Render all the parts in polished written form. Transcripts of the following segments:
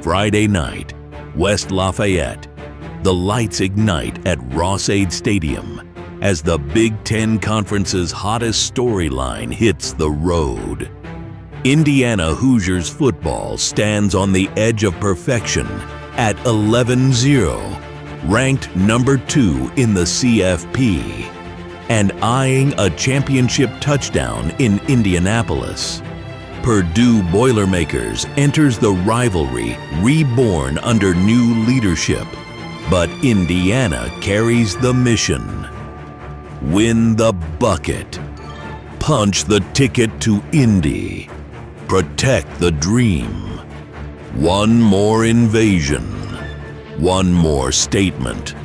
Friday night, West Lafayette. The lights ignite at Ross-Ade Stadium as the Big Ten Conference's hottest storyline hits the road. Indiana Hoosiers football stands on the edge of perfection at 11-0, ranked number 2 in the CFP, and eyeing a championship touchdown in Indianapolis. Purdue Boilermakers enters the rivalry reborn under new leadership, but Indiana carries the mission. Win the bucket. Punch the ticket to Indy. Protect the dream. One more invasion. One more statement.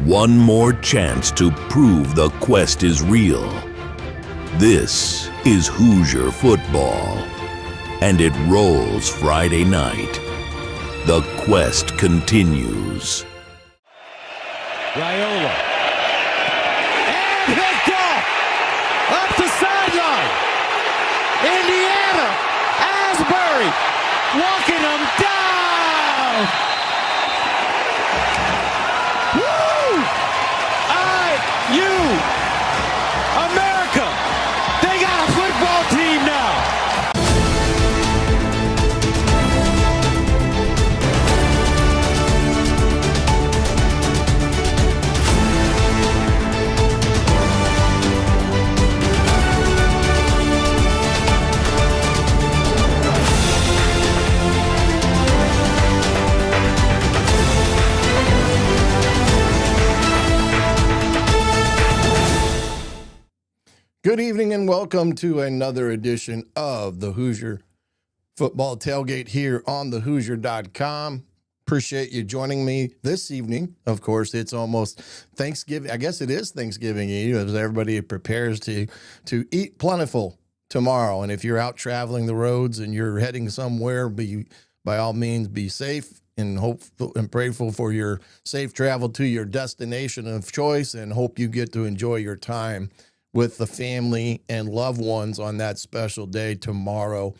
One more chance to prove the quest is real. This is Hoosier football, and it rolls Friday night. The quest continues. Raiola. And picked off! Up the sideline! Indiana! Asbury! Walking them down! Woo! IU! America! They got a football team now! Good evening and welcome to another edition of the Hoosier Football Tailgate here on thehoosier.com. Appreciate you joining me this evening. Of course, it's almost Thanksgiving. I guess it is Thanksgiving Eve as everybody prepares to eat plentiful tomorrow. And if you're out traveling the roads and you're heading somewhere, by all means be safe and hopeful and prayerful for your safe travel to your destination of choice, and hope you get to enjoy your time with the family and loved ones on that special day tomorrow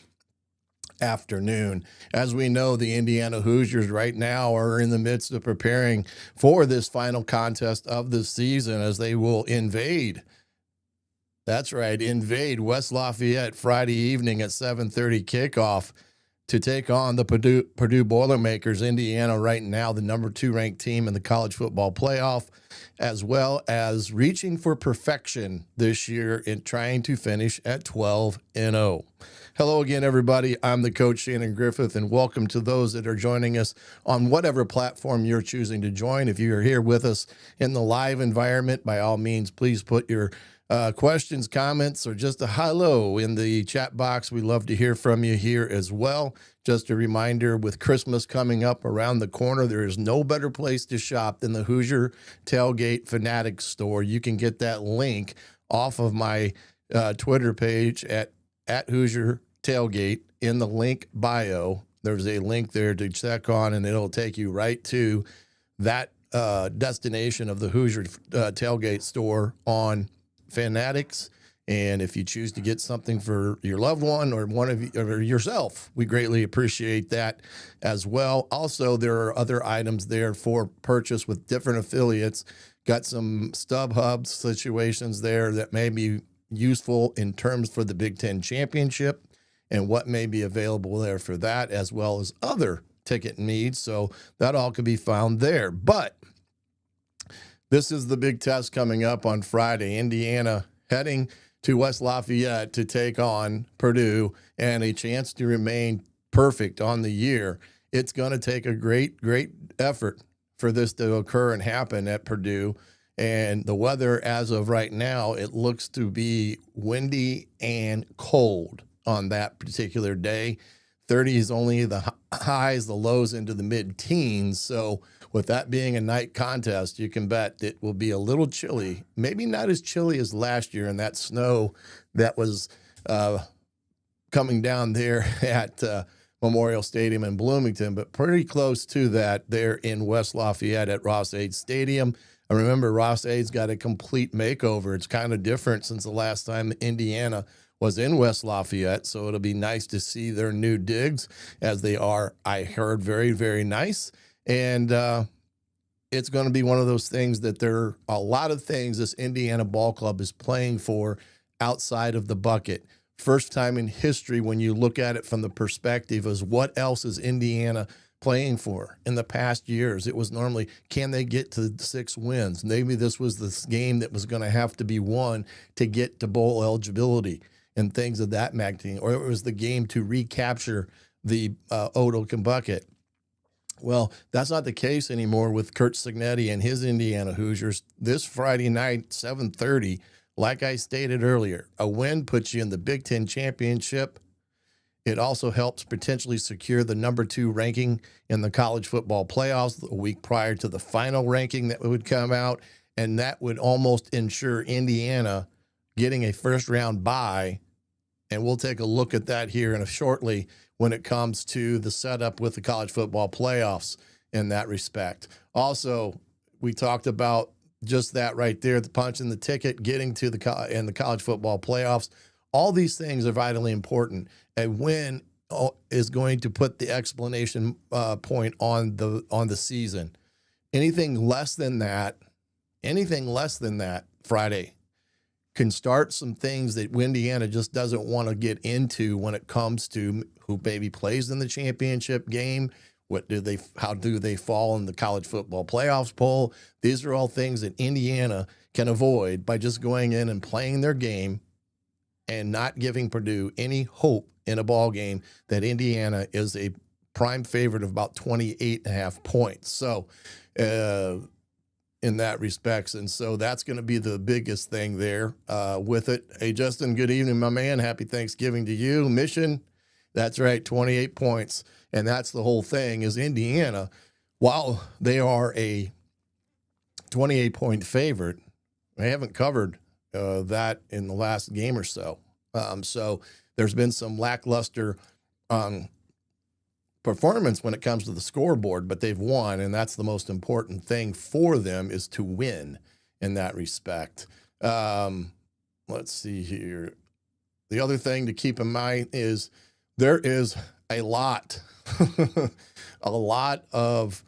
afternoon. As we know, the Indiana Hoosiers right now are in the midst of preparing for this final contest of the season as they will invade. That's right, invade West Lafayette Friday evening at 7:30 kickoff to take on the Purdue Boilermakers. Indiana right now the number 2 ranked team in the college football playoff, as well as reaching for perfection this year in trying to finish at 12-0. Hello again, everybody. I'm the coach, Shannon Griffith, and welcome to those that are joining us on whatever platform you're choosing to join. If you're here with us in the live environment, by all means, please put your questions, comments, or just a hello in the chat box. We love to hear from you here as well. Just a reminder, with Christmas coming up around the corner, there is no better place to shop than the Hoosier Tailgate Fanatics store. You can get that link off of my Twitter page at Hoosier Tailgate in the link bio. There's a link there to check on, and it'll take you right to that destination of the Hoosier Tailgate store on Fanatics. And if you choose to get something for your loved one or one of you, or yourself, we greatly appreciate that as well. Also, there are other items there for purchase with different affiliates. Got some StubHub situations there that may be useful in terms for the Big Ten Championship and what may be available there for that, as well as other ticket needs. So that all can be found there. But this is the big test coming up on Friday. Indiana heading to West Lafayette to take on Purdue and a chance to remain perfect on the year. It's going to take a great effort for this to occur and happen at Purdue. And the weather as of right now, it looks to be windy and cold on that particular day. 30 is only the highs, the lows into the mid-teens. So with that being a night contest, you can bet it will be a little chilly. Maybe not as chilly as last year in that snow that was coming down there at Memorial Stadium in Bloomington, but pretty close to that there in West Lafayette at Ross-Ade Stadium. I remember Ross-Ade's got a complete makeover. It's kind of different since the last time Indiana was in West Lafayette, so it'll be nice to see their new digs, as they are, I heard, very, very nice. And it's going to be one of those things that there are a lot of things this Indiana ball club is playing for outside of the bucket. First time in history when you look at it from the perspective of what else is Indiana playing for. In the past years, it was normally, can they get to 6 wins? Maybe this was this game that was going to have to be won to get to bowl eligibility and things of that magnitude, or it was the game to recapture the Old Oaken Bucket. Well, that's not the case anymore with Curt Cignetti and his Indiana Hoosiers. This Friday night, 7:30, like I stated earlier, a win puts you in the Big Ten championship. It also helps potentially secure the number 2 ranking in the college football playoffs a week prior to the final ranking that would come out, and that would almost ensure Indiana getting a first-round bye, and we'll take a look at that here shortly when it comes to the setup with the college football playoffs in that respect. Also, we talked about just that right there, the punch in the ticket, getting to the college football playoffs. All these things are vitally important. A win is going to put the explanation point on the season. Anything less than that Friday can start some things that Indiana just doesn't want to get into when it comes to who maybe plays in the championship game. How do they fall in the college football playoffs poll? These are all things that Indiana can avoid by just going in and playing their game and not giving Purdue any hope in a ball game that Indiana is a prime favorite of about 28.5 points. So, in that respects. And so that's going to be the biggest thing there with it. Hey, Justin, good evening, my man. Happy Thanksgiving to you. Mission, that's right, 28 points. And that's the whole thing is Indiana, while they are a 28-point favorite, they haven't covered that in the last game or so. So there's been some lackluster performance when it comes to the scoreboard, but they've won, and that's the most important thing for them is to win in that respect. Let's see here. The other thing to keep in mind is there is a lot of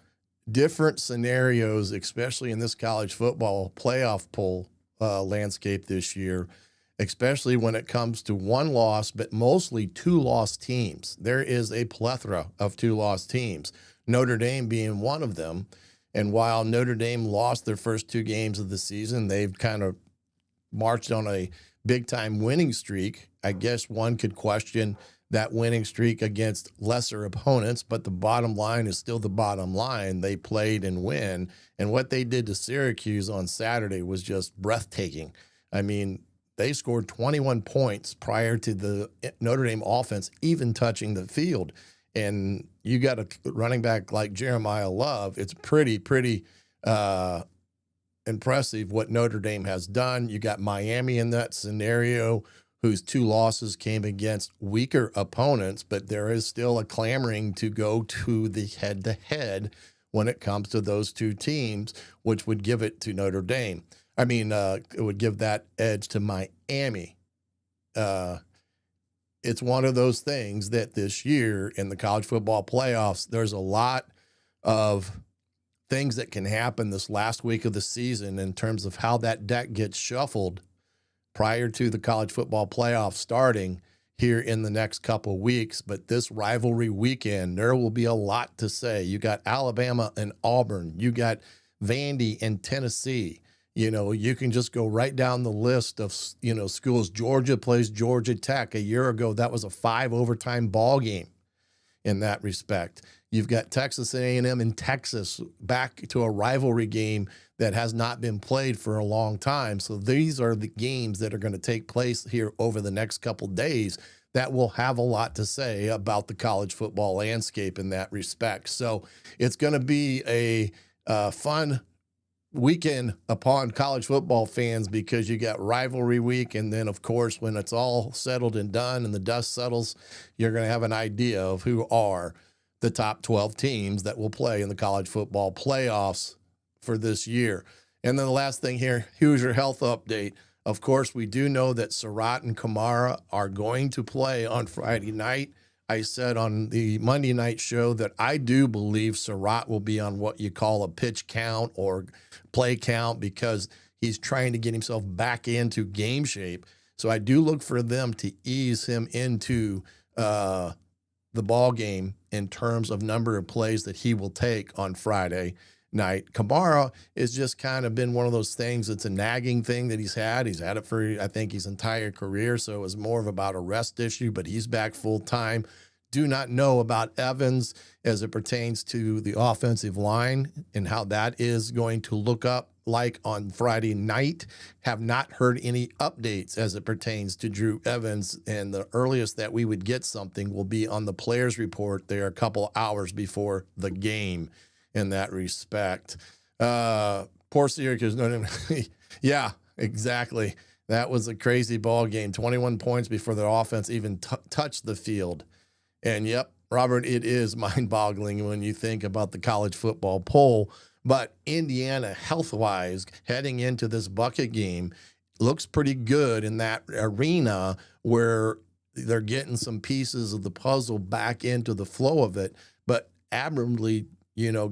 different scenarios, especially in this college football playoff poll landscape this year, especially when it comes to 1 loss, but mostly 2 loss teams. There is a plethora of 2 loss teams, Notre Dame being one of them. And while Notre Dame lost their first 2 games of the season, they've kind of marched on a big-time winning streak. I guess one could question that winning streak against lesser opponents, but the bottom line is still the bottom line. They played and win. And what they did to Syracuse on Saturday was just breathtaking. I mean, they scored 21 points prior to the Notre Dame offense even touching the field. And you got a running back like Jeremiah Love. It's pretty impressive what Notre Dame has done. You got Miami in that scenario, whose 2 losses came against weaker opponents, but there is still a clamoring to go to the head-to-head when it comes to those 2 teams, which would give it to Notre Dame. I mean, it would give that edge to Miami. It's one of those things that this year in the college football playoffs, there's a lot of things that can happen this last week of the season in terms of how that deck gets shuffled prior to the college football playoffs starting here in the next couple of weeks. But this rivalry weekend, there will be a lot to say. You got Alabama and Auburn. You got Vandy and Tennessee. You know, you can just go right down the list of, schools. Georgia plays Georgia Tech. A year ago, that was a 5-overtime ball game in that respect. You've got Texas A&M and Texas back to a rivalry game that has not been played for a long time. So these are the games that are going to take place here over the next couple days that will have a lot to say about the college football landscape in that respect. So it's going to be a fun weekend upon college football fans because you got rivalry week. And then, of course, when it's all settled and done and the dust settles, you're going to have an idea of who are the top 12 teams that will play in the college football playoffs for this year. And then the last thing here, Hoosier health update. Of course, we do know that Surratt and Kamara are going to play on Friday night. I said on the Monday night show that I do believe Surratt will be on what you call a pitch count or play count because he's trying to get himself back into game shape. So I do look for them to ease him into the ball game in terms of number of plays that he will take on Friday night. Kamara has just kind of been one of those things. It's a nagging thing that he's had. He's had it for, I think, his entire career. So it was more of about a rest issue, but he's back full time. Do not know about Evans as it pertains to the offensive line and how that is going to look up like on Friday night. Have not heard any updates as it pertains to Drew Evans, and the earliest that we would get something will be on the players report there a couple hours before the game in that respect. Poor Syracuse. Yeah, exactly. That was a crazy ball game. 21 points before the offense even touched the field. And yep, Robert, it is mind-boggling when you think about the college football poll. But Indiana, health-wise, heading into this bucket game, looks pretty good in that arena where they're getting some pieces of the puzzle back into the flow of it. But admirably,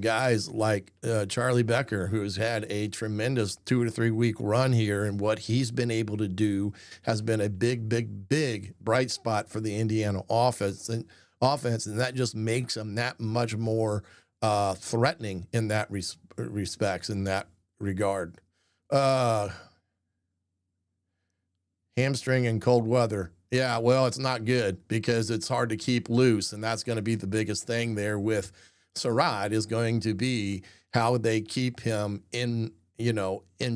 guys like Charlie Becker, who's had a tremendous 2 to 3 week run here, and what he's been able to do has been a big, big, big bright spot for the Indiana offense, and that just makes them that much more threatening in that respects, in that regard. Hamstring in cold weather. Yeah, well, it's not good because it's hard to keep loose, and that's going to be the biggest thing there with Surratt, is going to be how they keep him in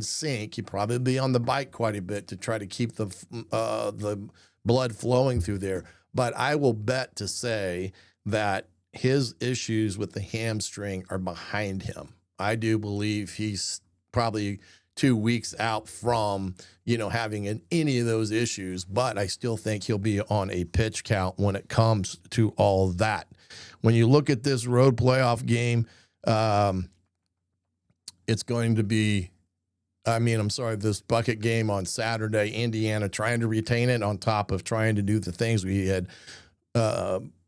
sync. He'd probably be on the bike quite a bit to try to keep the blood flowing through there. But I will bet to say that his issues with the hamstring are behind him. I do believe he's probably 2 weeks out from, having any of those issues, but I still think he'll be on a pitch count when it comes to all that. When you look at this road playoff game, it's going to be, this bucket game on Saturday, Indiana trying to retain it on top of trying to do the things we had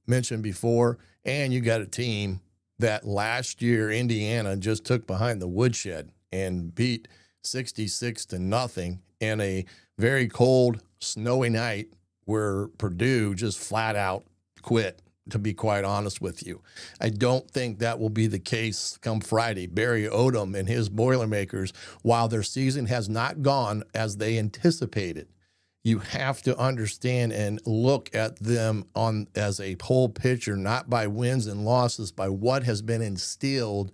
mentioned before. And you got a team that last year, Indiana just took behind the woodshed and beat 66-0 in a very cold, snowy night where Purdue just flat out quit, to be quite honest with you. I don't think that will be the case come Friday. Barry Odom and his Boilermakers, while their season has not gone as they anticipated, you have to understand and look at them as a whole picture, not by wins and losses, by what has been installed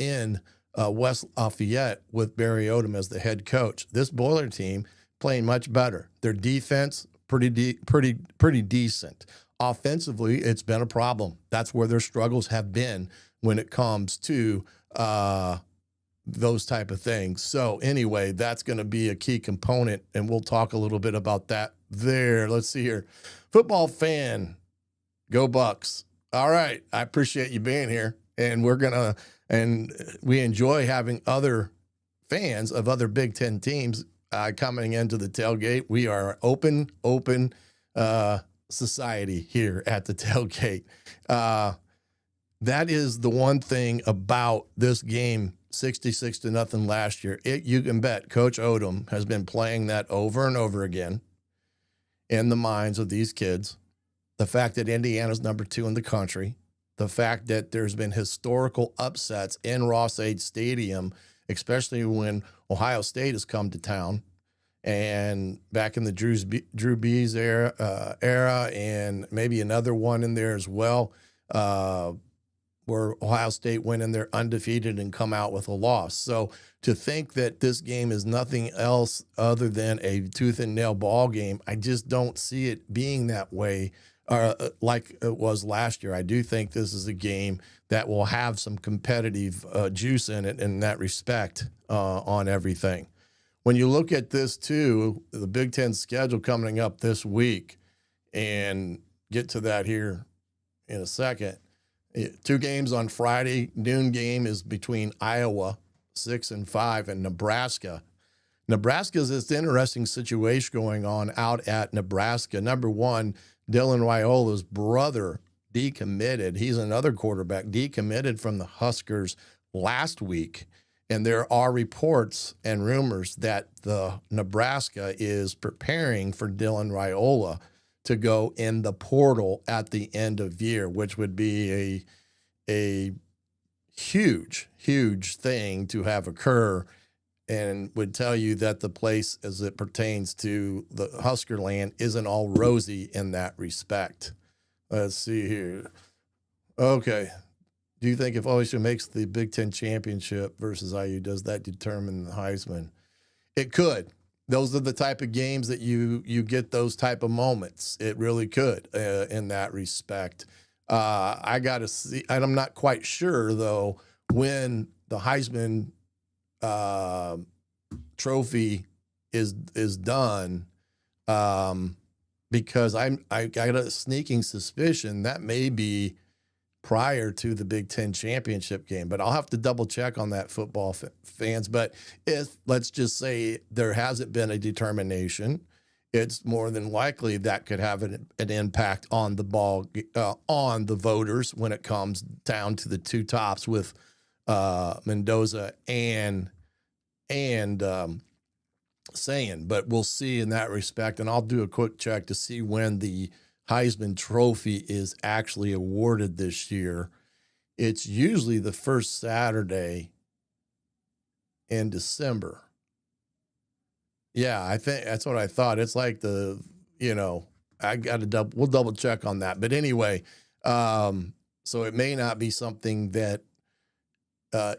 in West Lafayette with Barry Odom as the head coach. This Boiler team playing much better. Their defense pretty decent. Offensively, it's been a problem. That's where their struggles have been when it comes to those type of things. So anyway, that's going to be a key component, and we'll talk a little bit about that there. Let's see here. Football fan, go Bucks. All right. I appreciate you being here, and we enjoy having other fans of other Big Ten teams coming into the tailgate. We are open society here at the tailgate. That is the one thing about this game, 66-0 last year. You can bet Coach Odom has been playing that over and over again in the minds of these kids. The fact that Indiana's number 2 in the country, the fact that there's been historical upsets in Ross-Ade Stadium, especially when Ohio State has come to town, and back in the Drew Brees era, and maybe another one in there as well, where Ohio State went in there undefeated and come out with a loss. So to think that this game is nothing else other than a tooth and nail ball game, I just don't see it being that way like it was last year. I do think this is a game that will have some competitive juice in it in that respect on everything. When you look at this too, the Big Ten schedule coming up this week, and get to that here in a second. 2 games on Friday. Noon game is between Iowa, 6-5, and Nebraska, Nebraska's this interesting situation going on out at Nebraska. Number one, Dylan Raiola's brother decommitted. He's another quarterback, decommitted from the Huskers last week. And there are reports and rumors that the Nebraska is preparing for Dylan Raiola to go in the portal at the end of year, which would be a huge, huge thing to have occur, and would tell you that the place as it pertains to the Husker land isn't all rosy in that respect. Let's see here. Okay. Do you think if OSU makes the Big Ten championship versus IU, does that determine the Heisman? It could. Those are the type of games that you get those type of moments. It really could in that respect. I got to see, and I'm not quite sure, though, when the Heisman trophy is done, because I got a sneaking suspicion that may be prior to the Big Ten championship game, but I'll have to double check on that, football fans. But if, let's just say, there hasn't been a determination, it's more than likely that could have an impact on on the voters when it comes down to the two tops with Mendoza and Sayin. But we'll see in that respect, and I'll do a quick check to see when the Heisman Trophy is actually awarded this year. It's usually the first Saturday in December. Yeah, I think that's what I thought. It's like we'll double check on that. But anyway, so it may not be something that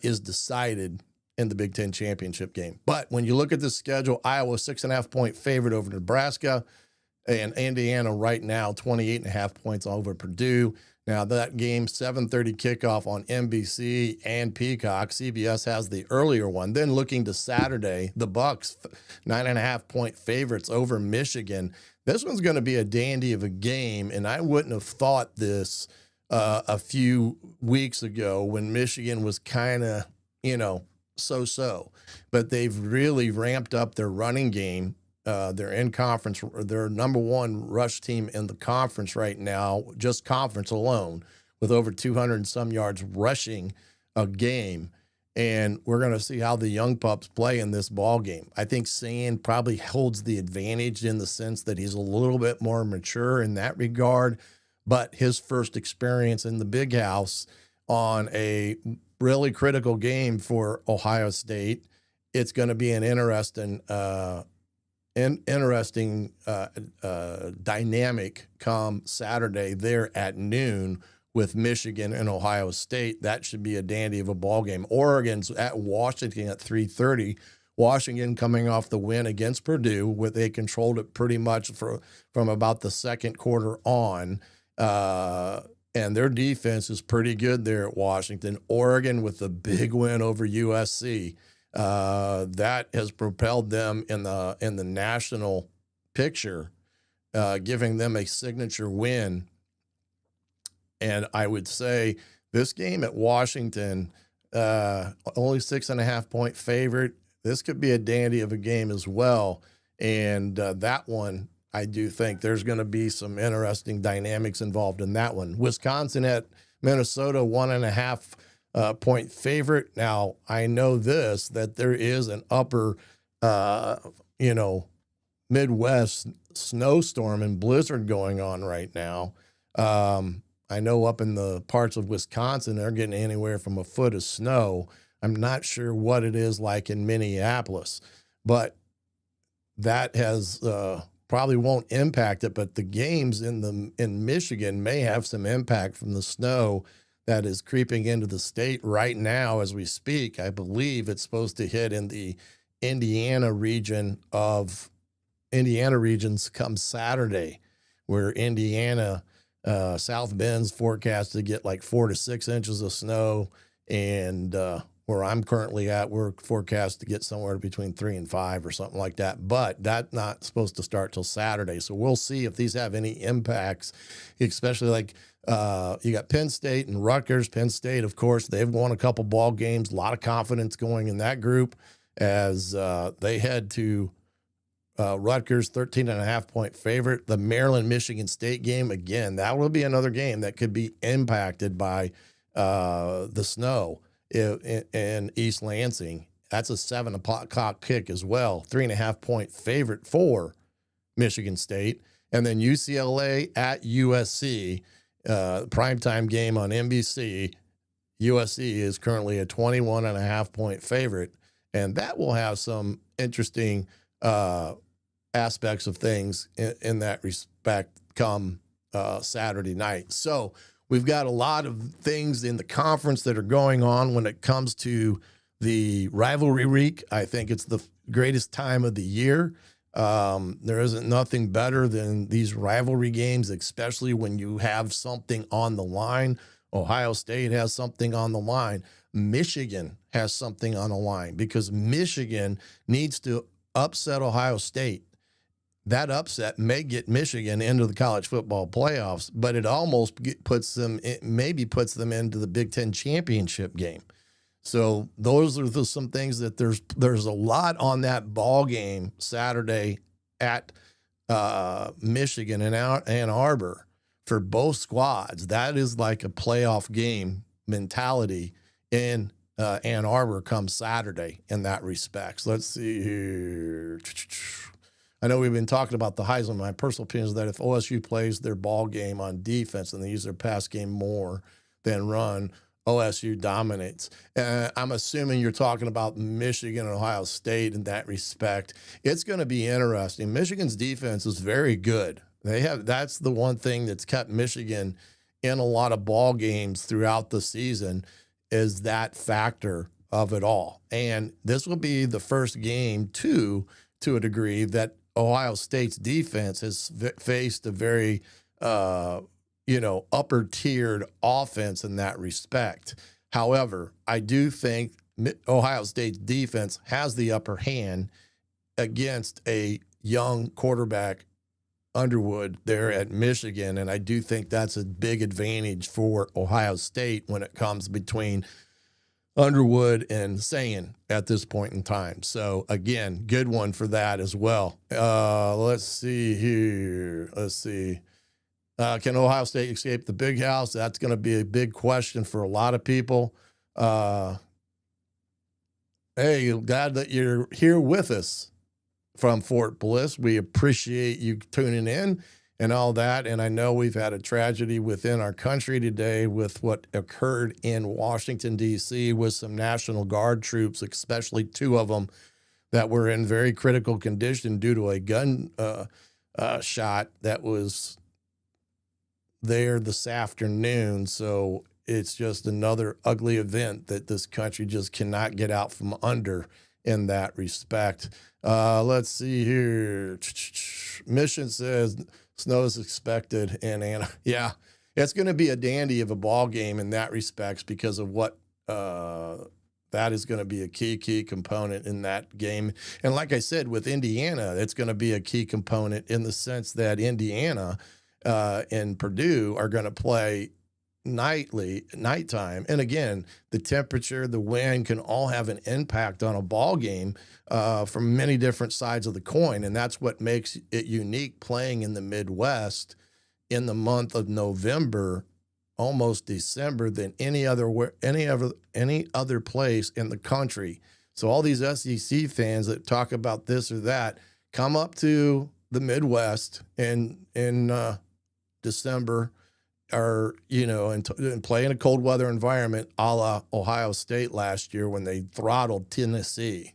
is decided in the Big Ten championship game. But when you look at the schedule, Iowa 6.5-point favorite over Nebraska, and Indiana right now 28.5 points over Purdue. Now that game, 7:30 kickoff on NBC and Peacock. CBS has the earlier one. Then looking to Saturday, the Bucks 9.5-point favorites over Michigan. This one's going to be a dandy of a game, and I wouldn't have thought this a few weeks ago when Michigan was kind of, so-so. But they've really ramped up their running game. They're in conference. They're number one rush team in the conference right now, just conference alone, with over 200 and some yards rushing a game. And we're going to see how the young pups play in this ball game. I think Sayin probably holds the advantage in the sense that he's a little bit more mature in that regard, but his first experience in the big house on a really critical game for Ohio State, it's going to be an interesting dynamic come Saturday there at noon with Michigan and Ohio State. That should be a dandy of a ball game. Oregon's at Washington at 3:30. Washington coming off the win against Purdue, where they controlled it pretty much from about the second quarter on. And their defense is pretty good there at Washington. Oregon with the big win over USC. That has propelled them in the national picture, giving them a signature win. And I would say this game at Washington, only 6.5-point favorite. This could be a dandy of a game as well. And that one, I do think there's going to be some interesting dynamics involved in that one. Wisconsin at Minnesota, 1.5-point favorite. Now, I know that there is an upper, Midwest snowstorm and blizzard going on right now. I know up in the parts of Wisconsin, they're getting anywhere from a foot of snow. I'm not sure what it is like in Minneapolis, but that has probably won't impact it. But the games in Michigan may have some impact from the snow that is creeping into the state right now as we speak. I believe it's supposed to hit in the Indiana regions come Saturday, where Indiana, South Bend's forecast to get like 4 to 6 inches of snow. And where I'm currently at, we're forecast to get somewhere between 3 and 5 or something like that. But that's not supposed to start till Saturday. So we'll see if these have any impacts, especially like you got Penn State and Rutgers. Penn State, of course, they've won a couple ball games, a lot of confidence going in that group. as they head to Rutgers, 13.5-point favorite. The Maryland-Michigan State game, again, that will be another game that could be impacted by the snow in East Lansing. That's a 7 o'clock kick as well. 3.5-point favorite for Michigan State. And then UCLA at USC, primetime game on NBC. USC is currently a 21.5-point favorite, and that will have some interesting aspects of things in that respect come Saturday night. So we've got a lot of things in the conference that are going on when it comes to the rivalry week. I think it's the greatest time of the year. There isn't nothing better than these rivalry games, especially when you have something on the line. Ohio State has something on the line. Michigan has something on the line because Michigan needs to upset Ohio State. That upset may get Michigan into the college football playoffs, but it almost puts them into the Big Ten championship game. So those are some things that there's a lot on that ball game Saturday at Michigan and Ann Arbor for both squads. That is like a playoff game mentality in Ann Arbor come Saturday in that respect. So let's see here. I know we've been talking about the Heisman. My personal opinion is that if OSU plays their ball game on defense and they use their pass game more than run, OSU dominates. I'm assuming you're talking about Michigan and Ohio State in that respect. It's going to be interesting. Michigan's defense is very good. That's the one thing that's kept Michigan in a lot of ball games throughout the season is that factor of it all. And this will be the first game to a degree that Ohio State's defense has faced a very upper tiered offense in that respect. However, I do think Ohio State's defense has the upper hand against a young quarterback, Underwood, there at Michigan. And I do think that's a big advantage for Ohio State when it comes between Underwood and Sayin at this point in time. So again, good one for that as well. Let's see here. Can Ohio State escape the big house? That's going to be a big question for a lot of people. Hey, glad that you're here with us from Fort Bliss. We appreciate you tuning in and all that. And I know we've had a tragedy within our country today with what occurred in Washington, D.C. with some National Guard troops, especially 2 of them that were in very critical condition due to a gun shot that was there this afternoon. So it's just another ugly event that this country just cannot get out from under in that respect. Let's see here. Mission says snow is expected in Anna. Yeah, it's going to be a dandy of a ball game in that respects because of what that is going to be a key component in that game. And like I said, with Indiana, it's going to be a key component in the sense that Indiana and Purdue are going to play nighttime. And again, the temperature, the wind can all have an impact on a ball game from many different sides of the coin. And that's what makes it unique playing in the Midwest in the month of November, almost December, than any other place in the country. So all these SEC fans that talk about this or that come up to the Midwest in December, or and play in a cold weather environment, a la Ohio State last year when they throttled Tennessee.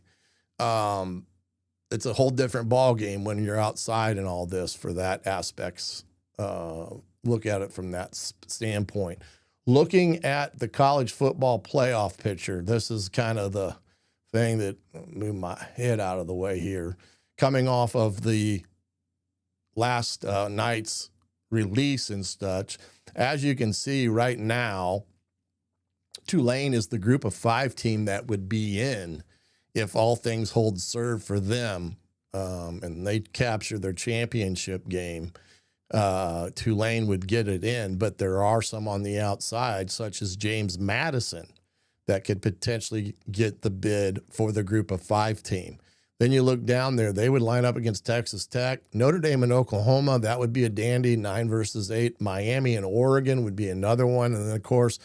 It's a whole different ball game when you're outside and all this for that aspects. Look at it from that standpoint. Looking at the college football playoff picture, this is kind of the thing that moved my head out of the way here. Coming off of the last night's release and such, as you can see right now, Tulane is the group of 5 team that would be in if all things hold serve for them, and they capture their championship game. Tulane would get it in, but there are some on the outside, such as James Madison, that could potentially get the bid for the group of 5 team. Then you look down there, they would line up against Texas Tech. Notre Dame and Oklahoma, that would be a dandy, 9 versus 8. Miami and Oregon would be another one. And then, of course,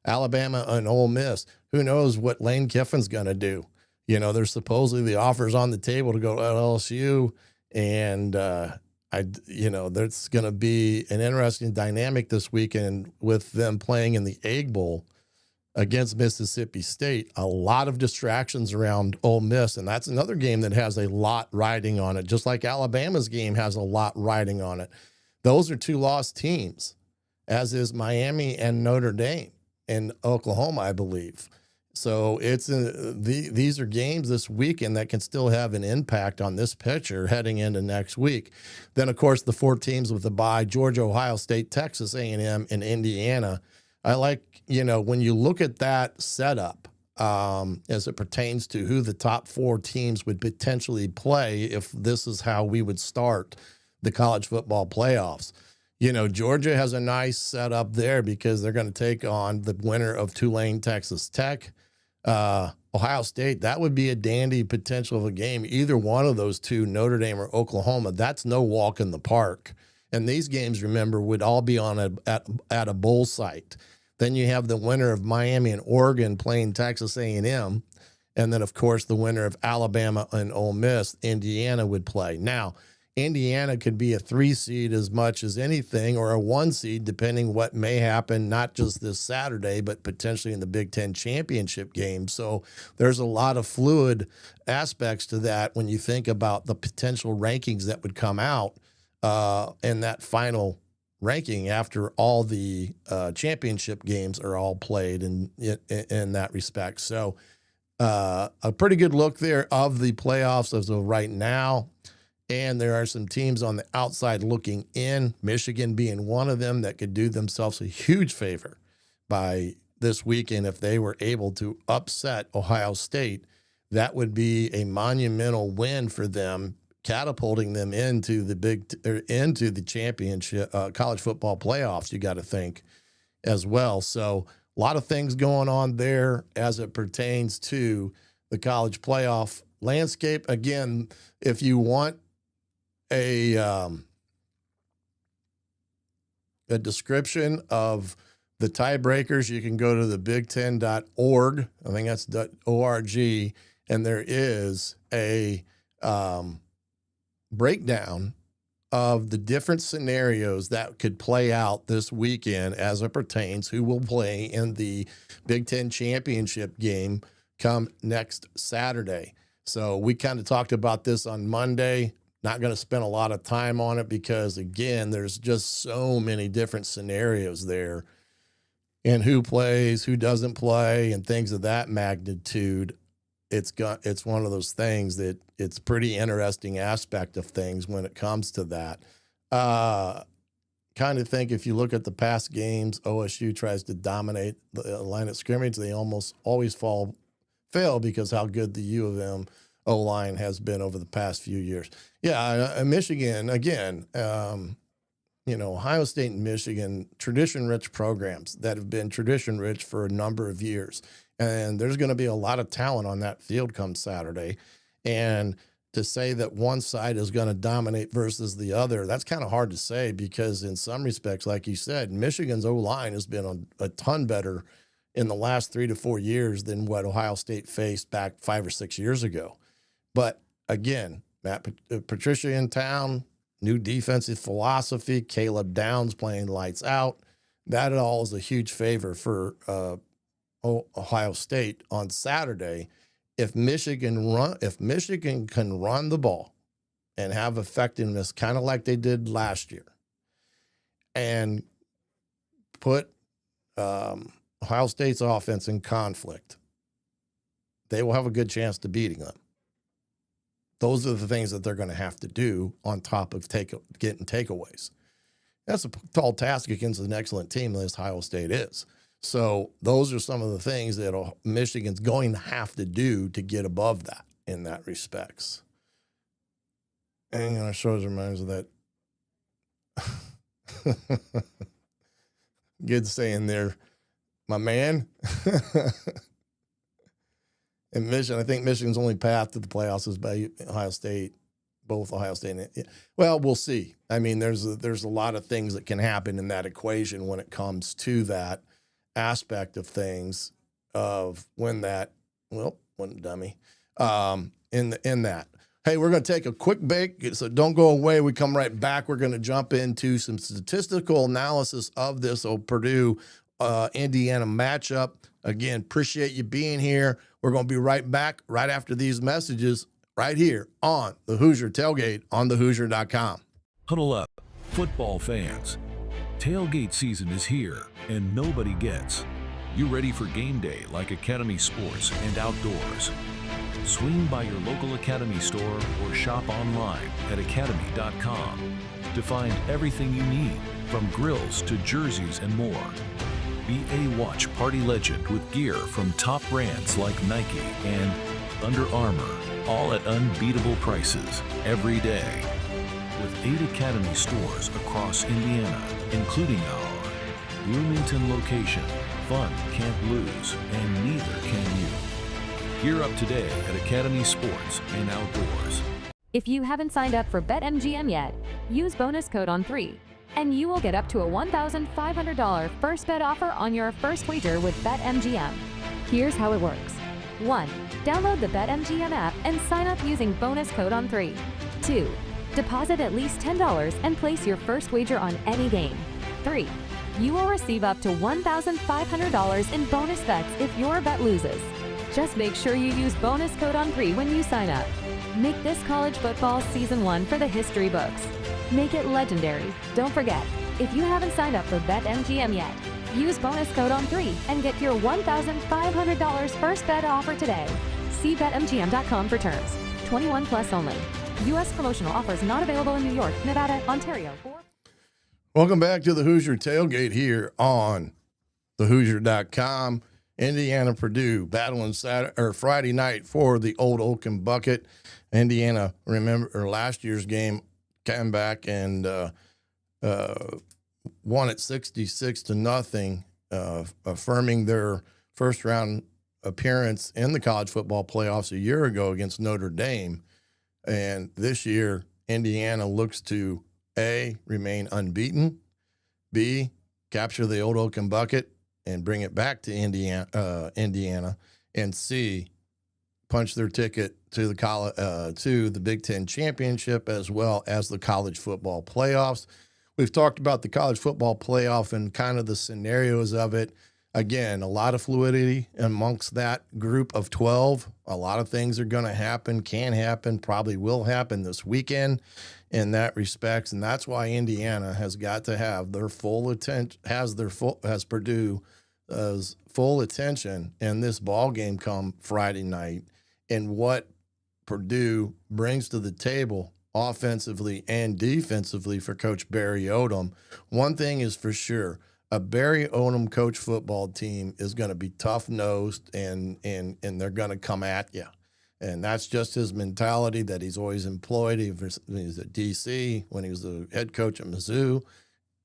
Alabama and Ole Miss. Who knows what Lane Kiffin's going to do? You know, there's supposedly the offers on the table to go to LSU. And, there's going to be an interesting dynamic this weekend with them playing in the Egg Bowl against Mississippi State. A lot of distractions around Ole Miss, and that's another game that has a lot riding on it, just like Alabama's game has a lot riding on it. Those are 2 lost teams, as is Miami and Notre Dame and Oklahoma, I believe. So these are games this weekend that can still have an impact on this picture heading into next week. Then, of course, the 4 teams with the bye: Georgia, Ohio State, Texas A&M, and Indiana. I like, when you look at that setup as it pertains to who the top 4 teams would potentially play if this is how we would start the college football playoffs. Georgia has a nice setup there because they're going to take on the winner of Tulane, Texas Tech. Ohio State, that would be a dandy potential of a game. Either one of those 2, Notre Dame or Oklahoma, that's no walk in the park. And these games, remember, would all be on at a bowl site. Then you have the winner of Miami and Oregon playing Texas A&M. And then, of course, the winner of Alabama and Ole Miss, Indiana, would play. Now, Indiana could be a 3 seed as much as anything, or a 1 seed, depending what may happen, not just this Saturday, but potentially in the Big Ten championship game. So there's a lot of fluid aspects to that when you think about the potential rankings that would come out in that final ranking after all the championship games are all played in that respect. So a pretty good look there of the playoffs as of right now. And there are some teams on the outside looking in, Michigan being one of them, that could do themselves a huge favor by this weekend if they were able to upset Ohio State. That would be a monumental win for them, catapulting them into the championship college football playoffs, you got to think, as well. So a lot of things going on there as it pertains to the college playoff landscape. Again, if you want a description of the tiebreakers, you can go to the big10.org. I think that's .org, and there is a breakdown of the different scenarios that could play out this weekend as it pertains who will play in the Big Ten championship game come next Saturday. So we kind of talked about this on Monday. Not going to spend a lot of time on it because, again, there's just so many different scenarios there, and who plays, who doesn't play, and things of that magnitude. It's one of those things that it's pretty interesting aspect of things when it comes to that. Kind of think if you look at the past games, OSU tries to dominate the line of scrimmage. They almost always fail because how good the U of M O-line has been over the past few years. Yeah, Michigan, again, Ohio State and Michigan, tradition-rich programs that have been tradition-rich for a number of years. And there's going to be a lot of talent on that field come Saturday. And to say that one side is going to dominate versus the other, that's kind of hard to say because in some respects, like you said, Michigan's O-line has been a ton better in the last 3 to 4 years than what Ohio State faced back 5 or 6 years ago. But again, Matt Patricia in town, new defensive philosophy, Caleb Downs playing lights out. That all is a huge favor for Ohio State on Saturday. If Michigan can run the ball and have effectiveness, kind of like they did last year, and put Ohio State's offense in conflict, they will have a good chance to beating them. Those are the things that they're going to have to do on top of getting takeaways. That's a tall task against an excellent team as Ohio State is. So those are some of the things that Michigan's going to have to do to get above that in that respects. And it shows reminds of that. Good saying there, my man. And Michigan, I think Michigan's only path to the playoffs is by Ohio State, both Ohio State and well, we'll see. I mean, there's a lot of things that can happen in that equation when it comes to that aspect of things of when dummy in that. Hey, we're going to take a quick break, so don't go away. We come right back. We're going to jump into some statistical analysis of this Purdue Indiana matchup. Again, appreciate you being here. We're going to be right back right after these messages right here on the Hoosier Tailgate on thehoosier.com. Huddle up, football fans. Tailgate season is here, and nobody gets. You ready for game day like Academy Sports and Outdoors? Swing by your local Academy store or shop online at academy.com to find everything you need, from grills to jerseys and more. Be a watch party legend with gear from top brands like Nike and Under Armour, all at unbeatable prices every day. With 8 Academy stores across Indiana, including our Bloomington location, fun can't lose, and neither can you. Gear up today at Academy Sports and Outdoors. If you haven't signed up for BetMGM yet, use bonus code ON3, and you will get up to a $1,500 first bet offer on your first wager with BetMGM. Here's how it works. 1. Download the BetMGM app and sign up using bonus code ON3. 2. Deposit at least $10 and place your first wager on any game. 3. You will receive up to $1,500 in bonus bets if your bet loses. Just make sure you use bonus code ON3 when you sign up. Make this college football season 1 for the history books. Make it legendary. Don't forget, if you haven't signed up for BetMGM yet, use bonus code ON3 and get your $1,500 first bet offer today. See BetMGM.com for terms. 21 plus only. U.S. promotional offers not available in New York, Nevada, Ontario. Welcome back to the Hoosier Tailgate here on thehoosier.com. Indiana, Purdue battling Friday night for the Old Oaken Bucket. Indiana, remember last year's game, came back and won it 66-0, affirming their first round appearance in the college football playoffs a year ago against Notre Dame. And this year, Indiana looks to A, remain unbeaten, B, capture the Old Oaken Bucket and bring it back to Indiana, and C, punch their ticket to the Big Ten championship as well as the college football playoffs. We've talked about the college football playoff and kind of the scenarios of it. Again, a lot of fluidity amongst that group of 12. A lot of things are going to happen, can happen, probably will happen this weekend in that respects, and that's why Indiana has got to have their full attention, has Purdue full attention in this ball game come Friday night, and what Purdue brings to the table offensively and defensively for Coach Barry Odom. One thing is for sure, a Barry Odom coach football team is going to be tough-nosed and they're going to come at you. And that's just his mentality that he's always employed. He's at D.C., when he was the head coach at Mizzou,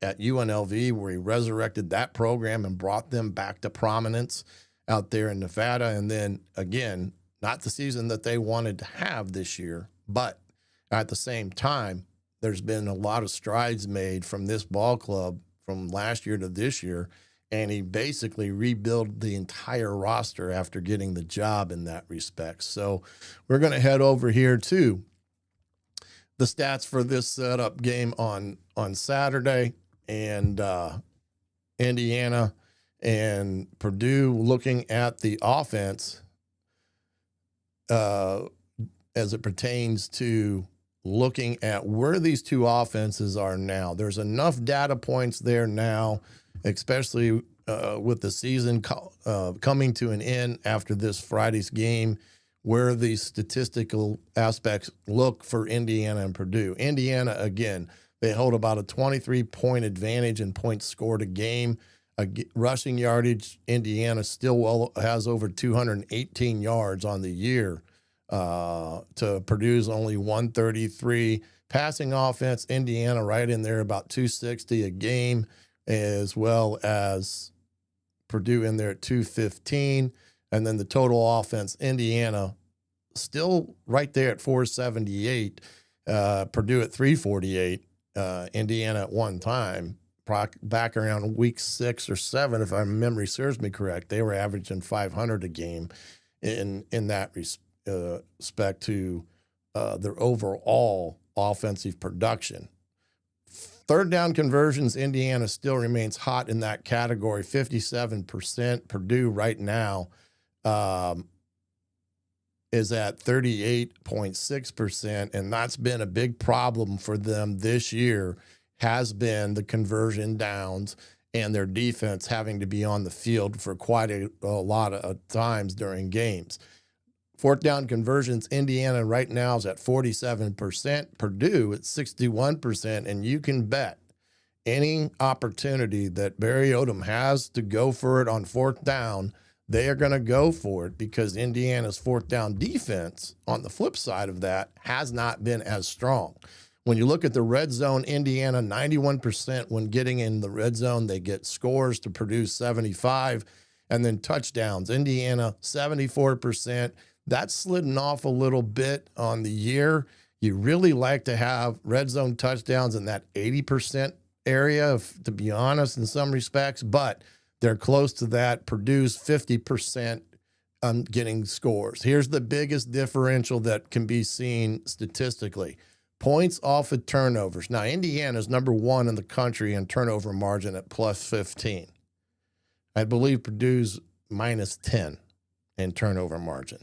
at UNLV, where he resurrected that program and brought them back to prominence out there in Nevada. And then, again, not the season that they wanted to have this year, but at the same time, there's been a lot of strides made from this ball club from last year to this year, and he basically rebuilt the entire roster after getting the job in that respect. So we're going to head over here to the stats for this setup game on Saturday, and Indiana and Purdue looking at the offense as it pertains to looking at where these two offenses are now. There's enough data points there now, especially with the season coming to an end after this Friday's game, where these statistical aspects look for Indiana and Purdue. Indiana, again, they hold about a 23-point advantage in points scored a game. Rushing yardage, Indiana still has over 218 yards on the year to Purdue's only 133. Passing offense, Indiana right in there about 260 a game, as well as Purdue in there at 215. And then the total offense, Indiana still right there at 478, Purdue at 348, Indiana at one time, back around week 6 or 7, if my memory serves me correct, they were averaging 500 a game in that respect to their overall offensive production. Third down conversions, Indiana still remains hot in that category, 57%. Purdue right now is at 38.6%, and that's been a big problem for them this year, has been the conversion downs and their defense having to be on the field for quite a lot of times during games. Fourth down conversions, Indiana right now is at 47%, Purdue at 61%, and you can bet any opportunity that Barry Odom has to go for it on fourth down, they are going to go for it, because Indiana's fourth down defense, on the flip side of that, has not been as strong. When you look at the red zone, Indiana 91% when getting in the red zone, they get scores to produce 75, and then touchdowns. Indiana 74%. That's slidden off a little bit on the year. You really like to have red zone touchdowns in that 80% area, to be honest, in some respects, but they're close to that. Purdue's 50% getting scores. Here's the biggest differential that can be seen statistically. Points off of turnovers. Now, Indiana's number 1 in the country in turnover margin at plus 15. I believe Purdue's minus 10 in turnover margin.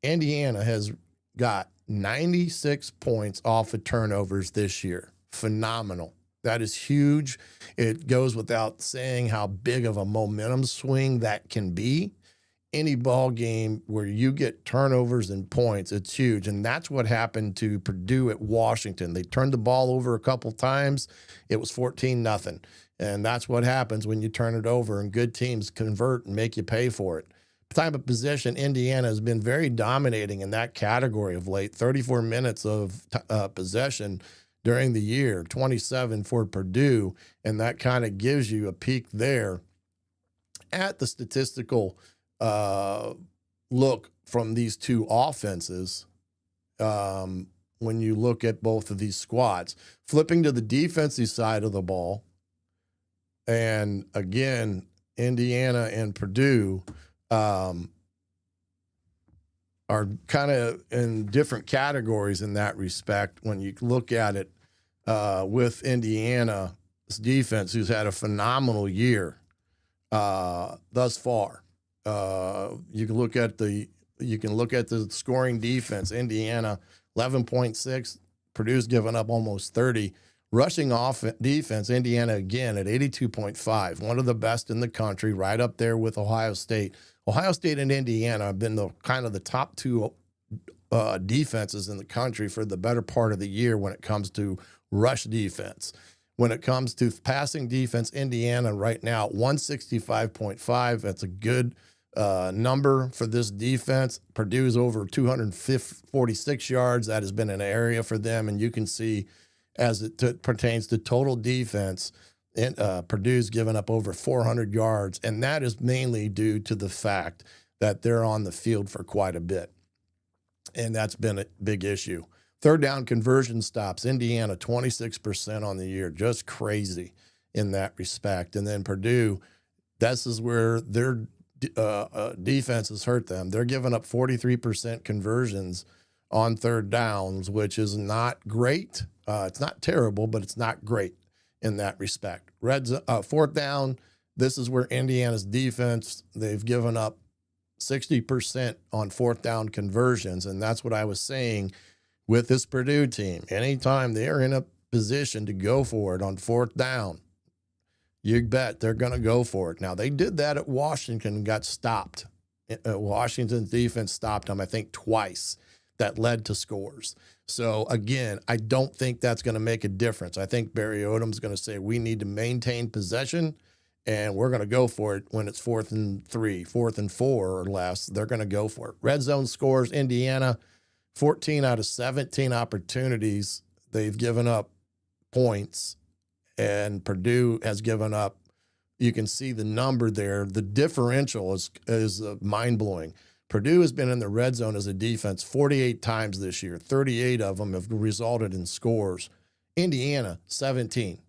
Indiana has got 96 points off of turnovers this year. Phenomenal. That is huge. It goes without saying how big of a momentum swing that can be. Any ball game where you get turnovers and points, it's huge. And that's what happened to Purdue at Washington. They turned the ball over a couple times. It was 14-0. And that's what happens when you turn it over and good teams convert and make you pay for it. Time of possession, Indiana has been very dominating in that category of late. 34 minutes of possession during the year, 27 for Purdue, and that kind of gives you a peek there at the statistical look from these two offenses when you look at both of these squads. Flipping to the defensive side of the ball, and again, Indiana and Purdue are kind of in different categories in that respect. When you look at it with Indiana's defense, who's had a phenomenal year thus far. You can look at the scoring defense. Indiana 11.6, Purdue's given up almost 30. Rushing off defense, Indiana again at 82.5, one of the best in the country, right up there with Ohio State. Ohio State and Indiana have been the top two defenses in the country for the better part of the year when it comes to rush defense. When it comes to passing defense, Indiana right now 165.5. That's a good number for this defense. Purdue's over 246 yards. That has been an area for them, and you can see as it pertains to total defense, Purdue's given up over 400 yards, and that is mainly due to the fact that they're on the field for quite a bit, and that's been a big issue. Third down conversion stops, Indiana 26% on the year, just crazy in that respect. And then Purdue, this is where their defense has hurt them. They're giving up 43% conversions on third downs, which is not great. It's not terrible, but it's not great in that respect. Fourth down, this is where Indiana's defense, they've given up 60% on fourth down conversions, and that's what I was saying with this Purdue team. Anytime they're in a position to go for it on fourth down, you bet they're going to go for it. Now, they did that at Washington and got stopped. Washington's defense stopped them, I think, twice. That led to scores. So, again, I don't think that's going to make a difference. I think Barry Odom's going to say we need to maintain possession, and we're going to go for it when it's 4th and 3, 4th and 4 or less. They're going to go for it. Red zone scores, Indiana, 14 out of 17 opportunities. They've given up points, and Purdue has given up, you can see the number there. The differential is mind-blowing. Purdue has been in the red zone as a defense 48 times this year. 38 of them have resulted in scores. Indiana, 17.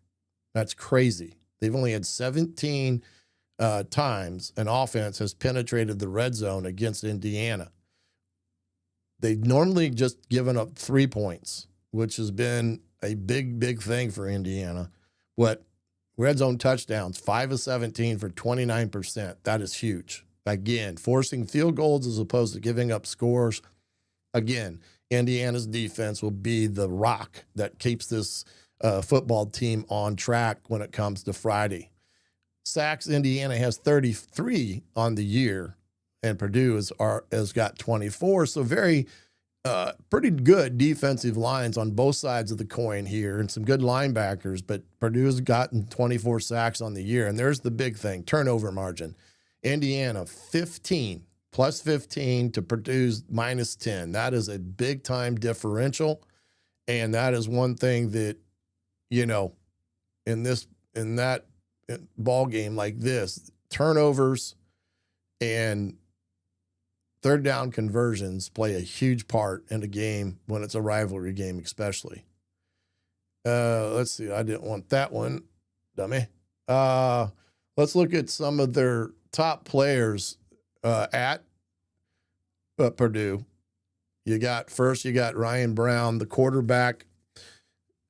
That's crazy. They've only had 17 times an offense has penetrated the red zone against Indiana. They've normally just given up 3 points, which has been a big, big thing for Indiana. What red zone touchdowns, 5 of 17 for 29%. That is huge. Again, forcing field goals as opposed to giving up scores. Again, Indiana's defense will be the rock that keeps this football team on track when it comes to Friday. Sacks, Indiana has 33 on the year, and Purdue has got 24. So very pretty good defensive lines on both sides of the coin here, and some good linebackers, but Purdue has gotten 24 sacks on the year. And there's the big thing, turnover margin. Indiana, 15, plus 15 to Purdue's minus 10. That is a big-time differential, and that is one thing that, you know, in that ball game like this, turnovers and third down conversions play a huge part in a game when it's a rivalry game, especially. Let's see. I didn't want that one, dummy. Let's look at some of their top players at Purdue. You got Ryan Brown, the quarterback.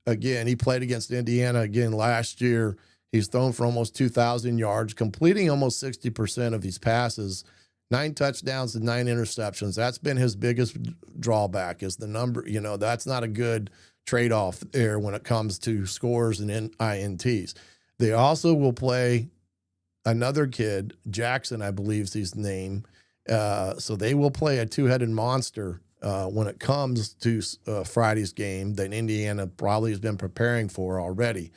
Again, he played against Indiana again last year. He's thrown for almost 2,000 yards, completing almost 60% of his passes, 9 touchdowns and 9 interceptions. That's been his biggest drawback, is the number. You know, that's not a good trade-off there when it comes to scores and INTs. They also will play another kid, Jackson, I believe is his name. So they will play a two-headed monster when it comes to Friday's game that Indiana probably has been preparing for already.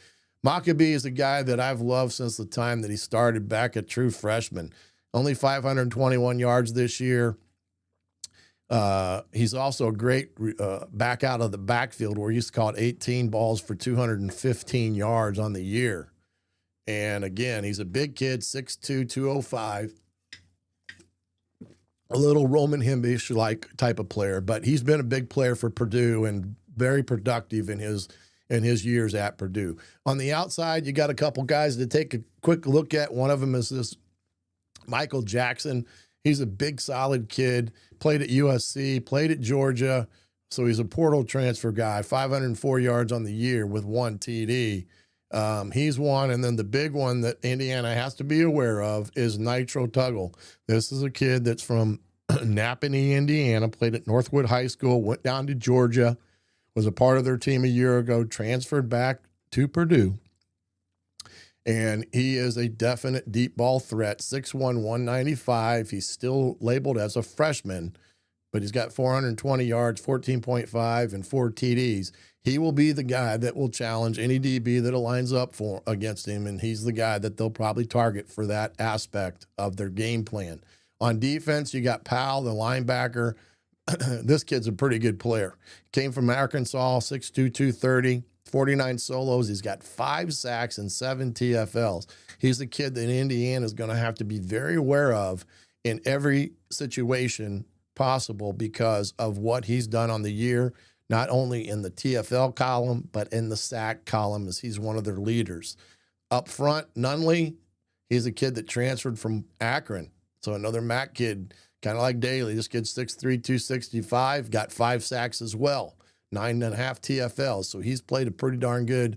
Maccabee is a guy that I've loved since the time that he started back at true freshman. Only 521 yards this year. He's also a great back out of the backfield, where he's caught 18 balls for 215 yards on the year. And again, he's a big kid, 6'2", 205. A little Roman Himbish-like type of player, but he's been a big player for Purdue and very productive in his years at Purdue. On the outside, you got a couple guys to take a quick look at. One of them is this Michael Jackson. He's a big, solid kid, played at USC, played at Georgia, so he's a portal transfer guy, 504 yards on the year with 1 TD. He's one, and then the big one that Indiana has to be aware of is Nitro Tuggle. This is a kid that's from Napanee, Indiana, played at Northwood High School, went down to Georgia, was a part of their team a year ago, transferred back to Purdue, and he is a definite deep ball threat, 6'1", 195. He's still labeled as a freshman, but he's got 420 yards, 14.5, and 4 TDs. He will be the guy that will challenge any DB that lines up against him, and he's the guy that they'll probably target for that aspect of their game plan. On defense, you got Powell, the linebacker. This kid's a pretty good player. Came from Arkansas, 6'2", 230, 49 solos. He's got 5 sacks and 7 TFLs. He's the kid that Indiana is going to have to be very aware of in every situation possible because of what he's done on the year, not only in the TFL column, but in the sack column, as he's one of their leaders. Up front, Nunley, he's a kid that transferred from Akron. So another MAC kid, kind of like Daly. This kid's 6'3", 265, got 5 sacks as well, 9.5 TFLs. So he's played a pretty darn good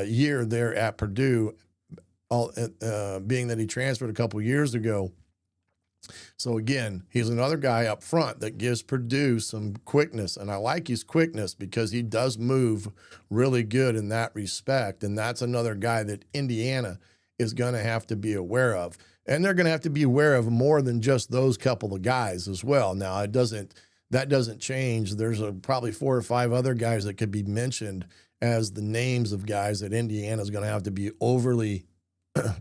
year there at Purdue, being that he transferred a couple years ago. So again, he's another guy up front that gives Purdue some quickness, and I like his quickness because he does move really good in that respect, and that's another guy that Indiana is going to have to be aware of. And they're going to have to be aware of more than just those couple of guys as well. Now, that doesn't change. There's probably 4 or 5 other guys that could be mentioned as the names of guys that Indiana is going to have to be overly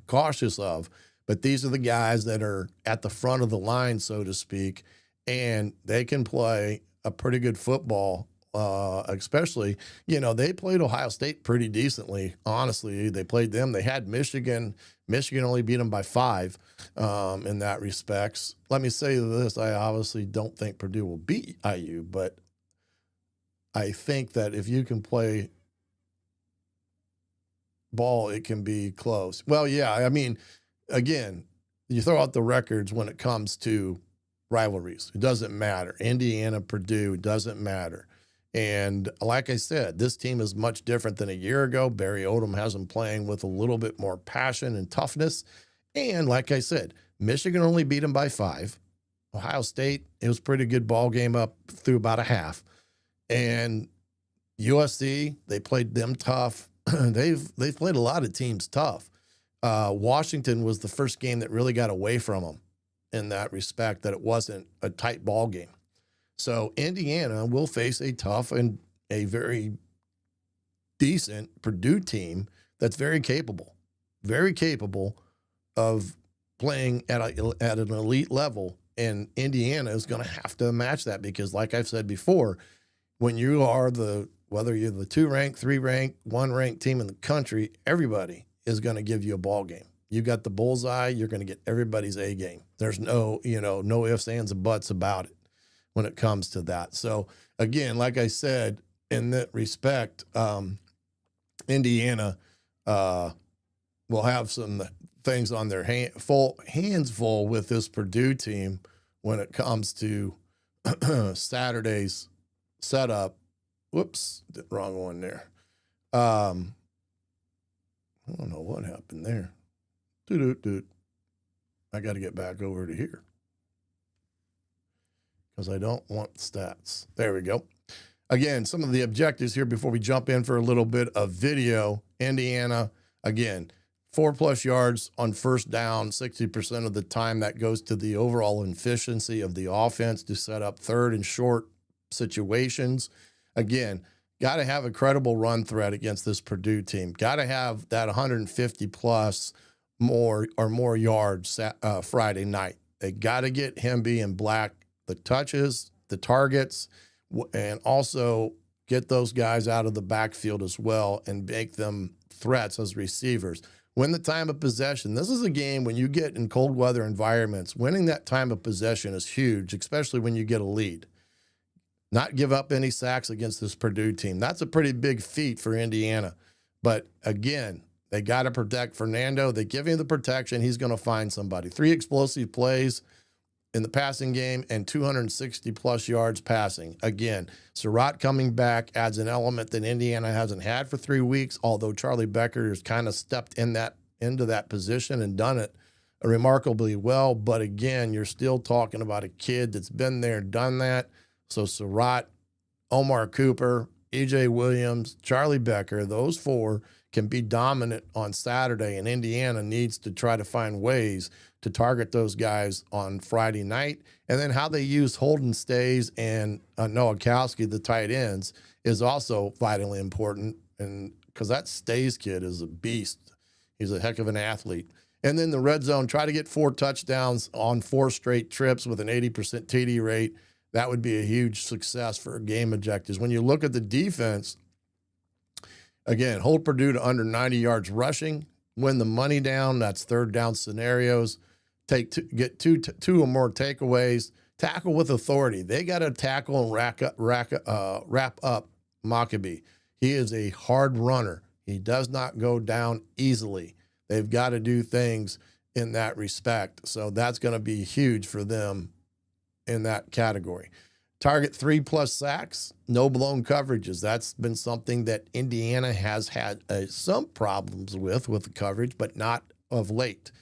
cautious of. But these are the guys that are at the front of the line, so to speak, and they can play a pretty good football especially, they played Ohio State pretty decently. Honestly, they played them. They had Michigan. Michigan only beat them by 5 in that respects. Let me say this. I obviously don't think Purdue will beat IU, but I think that if you can play ball, it can be close. Well, yeah, I mean, again, you throw out the records when it comes to rivalries. It doesn't matter. Indiana, Purdue, doesn't matter. And like I said, this team is much different than a year ago. Barry Odom has them playing with a little bit more passion and toughness. And like I said, Michigan only beat them by 5. Ohio State, it was a pretty good ball game up through about a half. And USC, they played them tough. They've played a lot of teams tough. Washington was the first game that really got away from them in that respect, that it wasn't a tight ball game. So Indiana will face a tough and a very decent Purdue team that's very capable of playing at an elite level. And Indiana is going to have to match that because, like I've said before, when you are whether you're the 2-ranked, 3-ranked, 1-ranked team in the country, everybody is going to give you a ball game. You got the bullseye, you're going to get everybody's A game. There's no ifs, ands, and buts about it when it comes to that. So again, like I said, in that respect, Indiana will have some things on their hands full with this Purdue team when it comes to Saturday's setup. Whoops, wrong one there. I don't know what happened there. I got to get back over to here because I don't want stats. There we go. Again, some of the objectives here before we jump in for a little bit of video. Indiana, again, 4+ yards on first down, 60% of the time. That goes to the overall efficiency of the offense to set up third and short situations. Again, got to have a credible run threat against this Purdue team. Got to have that 150+ more yards Friday night. They got to get Hemby and Black the touches, the targets, and also get those guys out of the backfield as well and make them threats as receivers. Win the time of possession. This is a game when you get in cold weather environments, winning that time of possession is huge, especially when you get a lead. Not give up any sacks against this Purdue team. That's a pretty big feat for Indiana. But again, they got to protect Fernando. They give him the protection. He's going to find somebody. 3 explosive plays in the passing game and 260+ yards passing. Again, Surratt coming back adds an element that Indiana hasn't had for 3 weeks, although Charlie Becker has kind of stepped into that position and done it remarkably well. But again, you're still talking about a kid that's been there, done that. So Surratt, Omar Cooper, E.J. Williams, Charlie Becker, those 4 can be dominant on Saturday, and Indiana needs to try to find ways to target those guys on Friday night. And then how they use Holden Stays and Nowakowski, the tight ends, is also vitally important, and because that Stays kid is a beast. He's a heck of an athlete. And then the red zone, try to get 4 touchdowns on 4 straight trips with an 80% TD rate. That would be a huge success for game objectives. When you look at the defense, again, hold Purdue to under 90 yards rushing, win the money down. That's third down scenarios. Get two or more takeaways. Tackle with authority. They got to tackle and wrap up Maccabee. He is a hard runner. He does not go down easily. They've got to do things in that respect. So that's going to be huge for them in that category. Target 3+ sacks, no blown coverages. That's been something that Indiana has had some problems with the coverage, but not of late.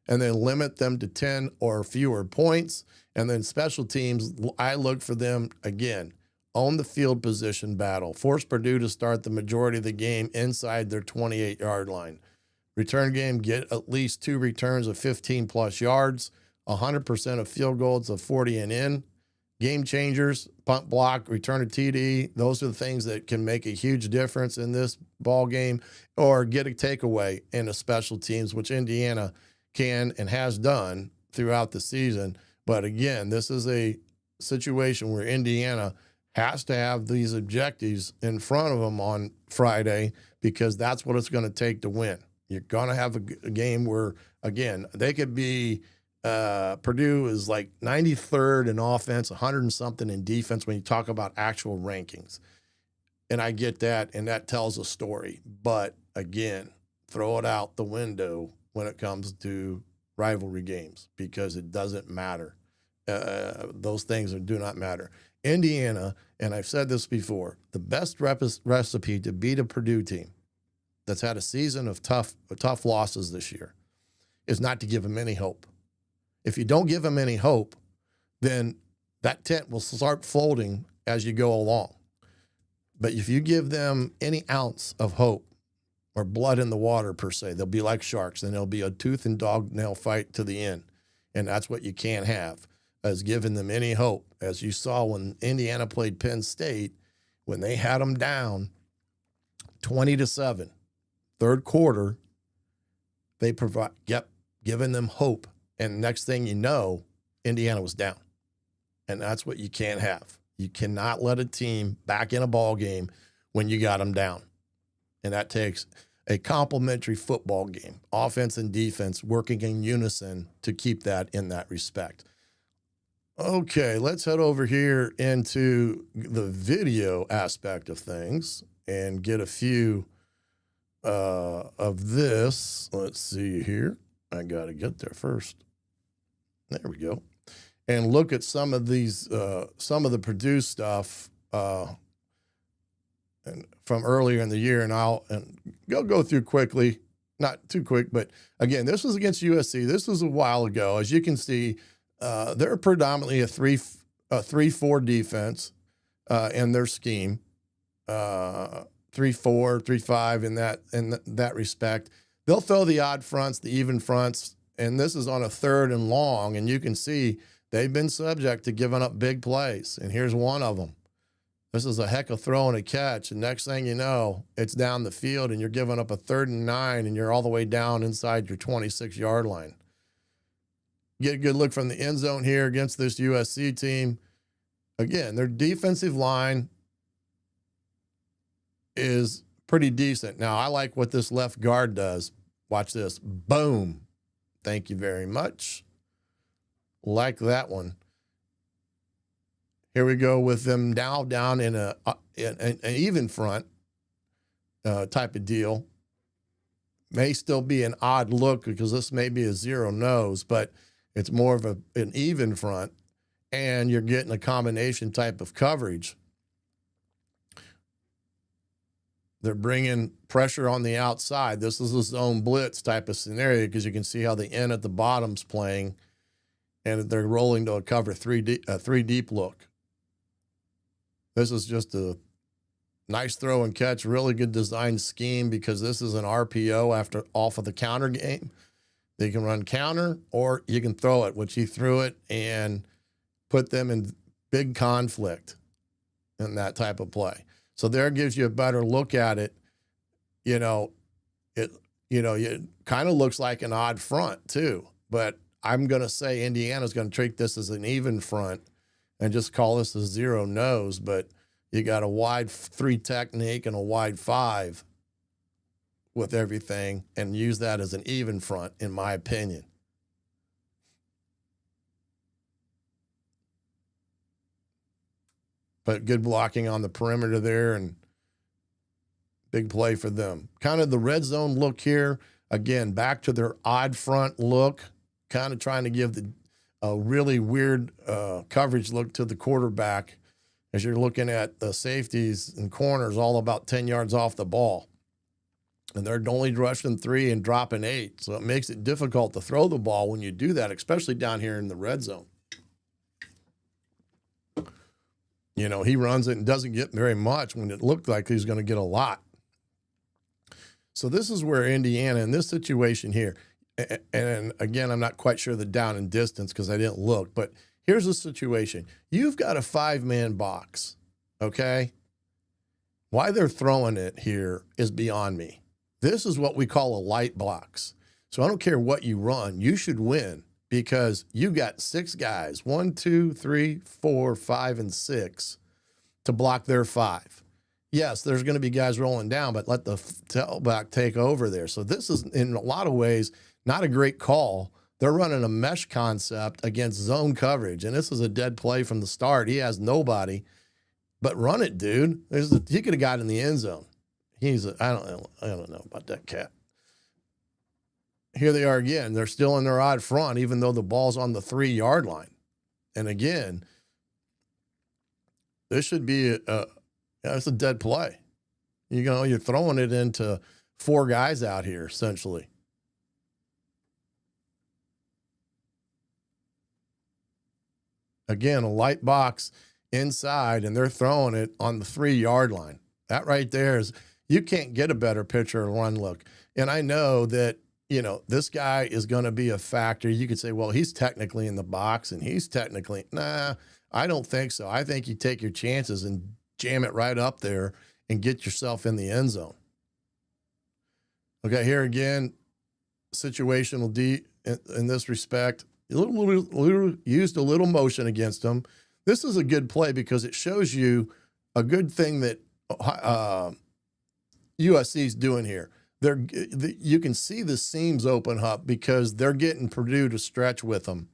And then limit them to 10 or fewer points. And then special teams, I look for them, again, own the field position battle. Force Purdue to start the majority of the game inside their 28-yard line. Return game, get at least 2 returns of 15+ yards, 100% of field goals of 40 and in. Game changers, punt block, return a TD. Those are the things that can make a huge difference in this ball game, or get a takeaway in a special teams, which Indiana can and has done throughout the season. But again, this is a situation where Indiana has to have these objectives in front of them on Friday because that's what it's going to take to win. You're going to have a game where, again, they could be Purdue is like 93rd in offense, 100 and something in defense when you talk about actual rankings. And I get that, and that tells a story. But, again, throw it out the window when it comes to rivalry games because it doesn't matter. Those things do not matter. Indiana, and I've said this before, the best recipe to beat a Purdue team that's had a season of tough losses this year is not to give them any hope. If you don't give them any hope, then that tent will start folding as you go along. But if you give them any ounce of hope or blood in the water, per se, they'll be like sharks, and it'll be a tooth and dog nail fight to the end. And that's what you can't have, is giving them any hope. As you saw when Indiana played Penn State, when they had them down 20-7, third quarter, they giving them hope. And next thing you know, Indiana was down. And that's what you can't have. You cannot let a team back in a ball game when you got them down. And that takes a complementary football game, offense and defense working in unison to keep that in that respect. Okay, let's head over here into the video aspect of things and get a few of this. Let's see here. I got to get there first. There we go. And look at some of these, some of the Purdue stuff and from earlier in the year, and I'll go through quickly, not too quick, but again, this was against USC. This was a while ago. As you can see, they're predominantly a 3-4 defense in their scheme, 3-4, 3-5 in that respect. They'll throw the odd fronts, the even fronts, and this is on a 3rd and long, and you can see they've been subject to giving up big plays, and here's one of them. This is a heck of throw and a catch, and next thing you know, it's down the field, and you're giving up a 3rd and 9, and you're all the way down inside your 26-yard line. Get a good look from the end zone here against this USC team. Again, their defensive line is pretty decent. Now, I like what this left guard does. Watch this. Boom. Thank you very much. Like that one. Here we go with them now down in an even front type of deal. May still be an odd look because this may be a zero nose, but it's more of an even front, and you're getting a combination type of coverage. They're bringing pressure on the outside. This is a zone blitz type of scenario because you can see how the end at the bottom's playing, and they're rolling to a cover three deep look. This is just a nice throw and catch, really good design scheme because this is an RPO off of the counter game. They can run counter or you can throw it, which he threw it and put them in big conflict in that type of play. So there gives you a better look at it. It kind of looks like an odd front too, but I'm going to say Indiana's going to treat this as an even front and just call this a zero nose, but you got a wide 3 technique and a wide 5 with everything and use that as an even front, in my opinion. But good blocking on the perimeter there and big play for them. Kind of the red zone look here. Again, back to their odd front look, kind of trying to give a really weird coverage look to the quarterback as you're looking at the safeties and corners all about 10 yards off the ball. And they're only rushing 3 and dropping 8. So it makes it difficult to throw the ball when you do that, especially down here in the red zone. He runs it and doesn't get very much when it looked like he's going to get a lot. So this is where Indiana, in this situation here, and again, I'm not quite sure the down and distance because I didn't look, but here's the situation. You've got a 5-man box, okay? Why they're throwing it here is beyond me. This is what we call a light box. So I don't care what you run, you should win because you got 6 guys, 1, 2, 3, 4, 5, and 6 to block their 5. Yes, there's going to be guys rolling down, but let the tailback take over there. So this is, in a lot of ways, not a great call. They're running a mesh concept against zone coverage, and this is a dead play from the start. He has nobody, but run it, dude. He could have got in the end zone. I don't know about that cat. Here they are again. They're still in their odd front, even though the ball's on the 3-yard line. And again, this should be it's a dead play. You're throwing it into 4 guys out here, essentially. Again, a light box inside, and they're throwing it on the 3-yard line. That right there is, you can't get a better picture of run look. And I know that, this guy is going to be a factor. You could say, well, he's technically in the box, and he's technically, nah, I don't think so. I think you take your chances and jam it right up there and get yourself in the end zone. Okay, here again, situational D in this respect. Used a little motion against them. This is a good play because it shows you a good thing that USC's doing here. You can see the seams open up because they're getting Purdue to stretch with them,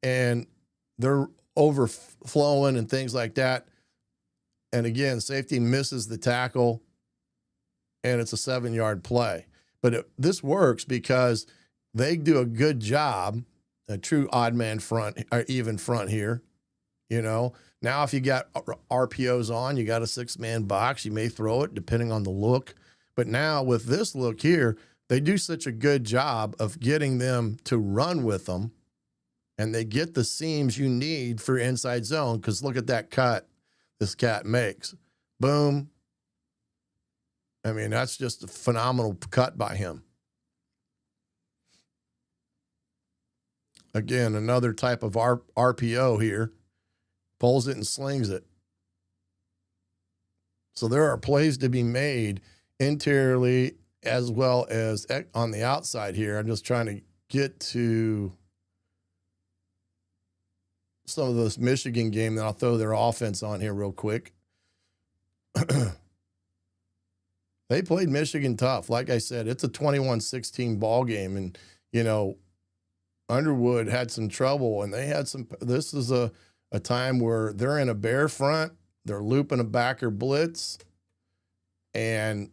and they're overflowing and things like that. And again, safety misses the tackle, and it's a 7-yard play. But this works because they do a good job, a true odd man front, or even front here. Now if you got RPOs on, you got a 6-man box, you may throw it depending on the look. But now with this look here, they do such a good job of getting them to run with them, and they get the seams you need for inside zone, because look at that cut this cat makes. Boom. I mean, that's just a phenomenal cut by him. Again, another type of RPO here. Pulls it and slings it. So there are plays to be made interiorly as well as on the outside here. I'm just trying to get to some of this Michigan game, then I'll throw their offense on here real quick. They played Michigan tough. Like I said, it's a 21-16 ball game, and Underwood had some trouble, and they had some. This is a time where they're in a bear front, they're looping a backer blitz, and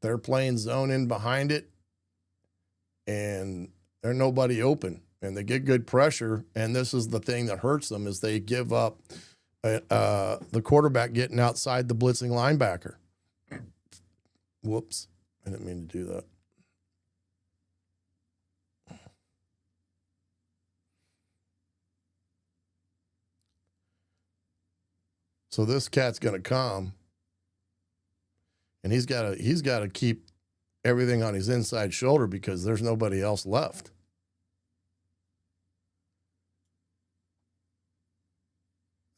they're playing zone in behind it, and there's nobody open, and they get good pressure. And this is the thing that hurts them, is they give up the quarterback getting outside the blitzing linebacker. Whoops, I didn't mean to do that. So this cat's going to come, and he's got to keep everything on his inside shoulder because there's nobody else left.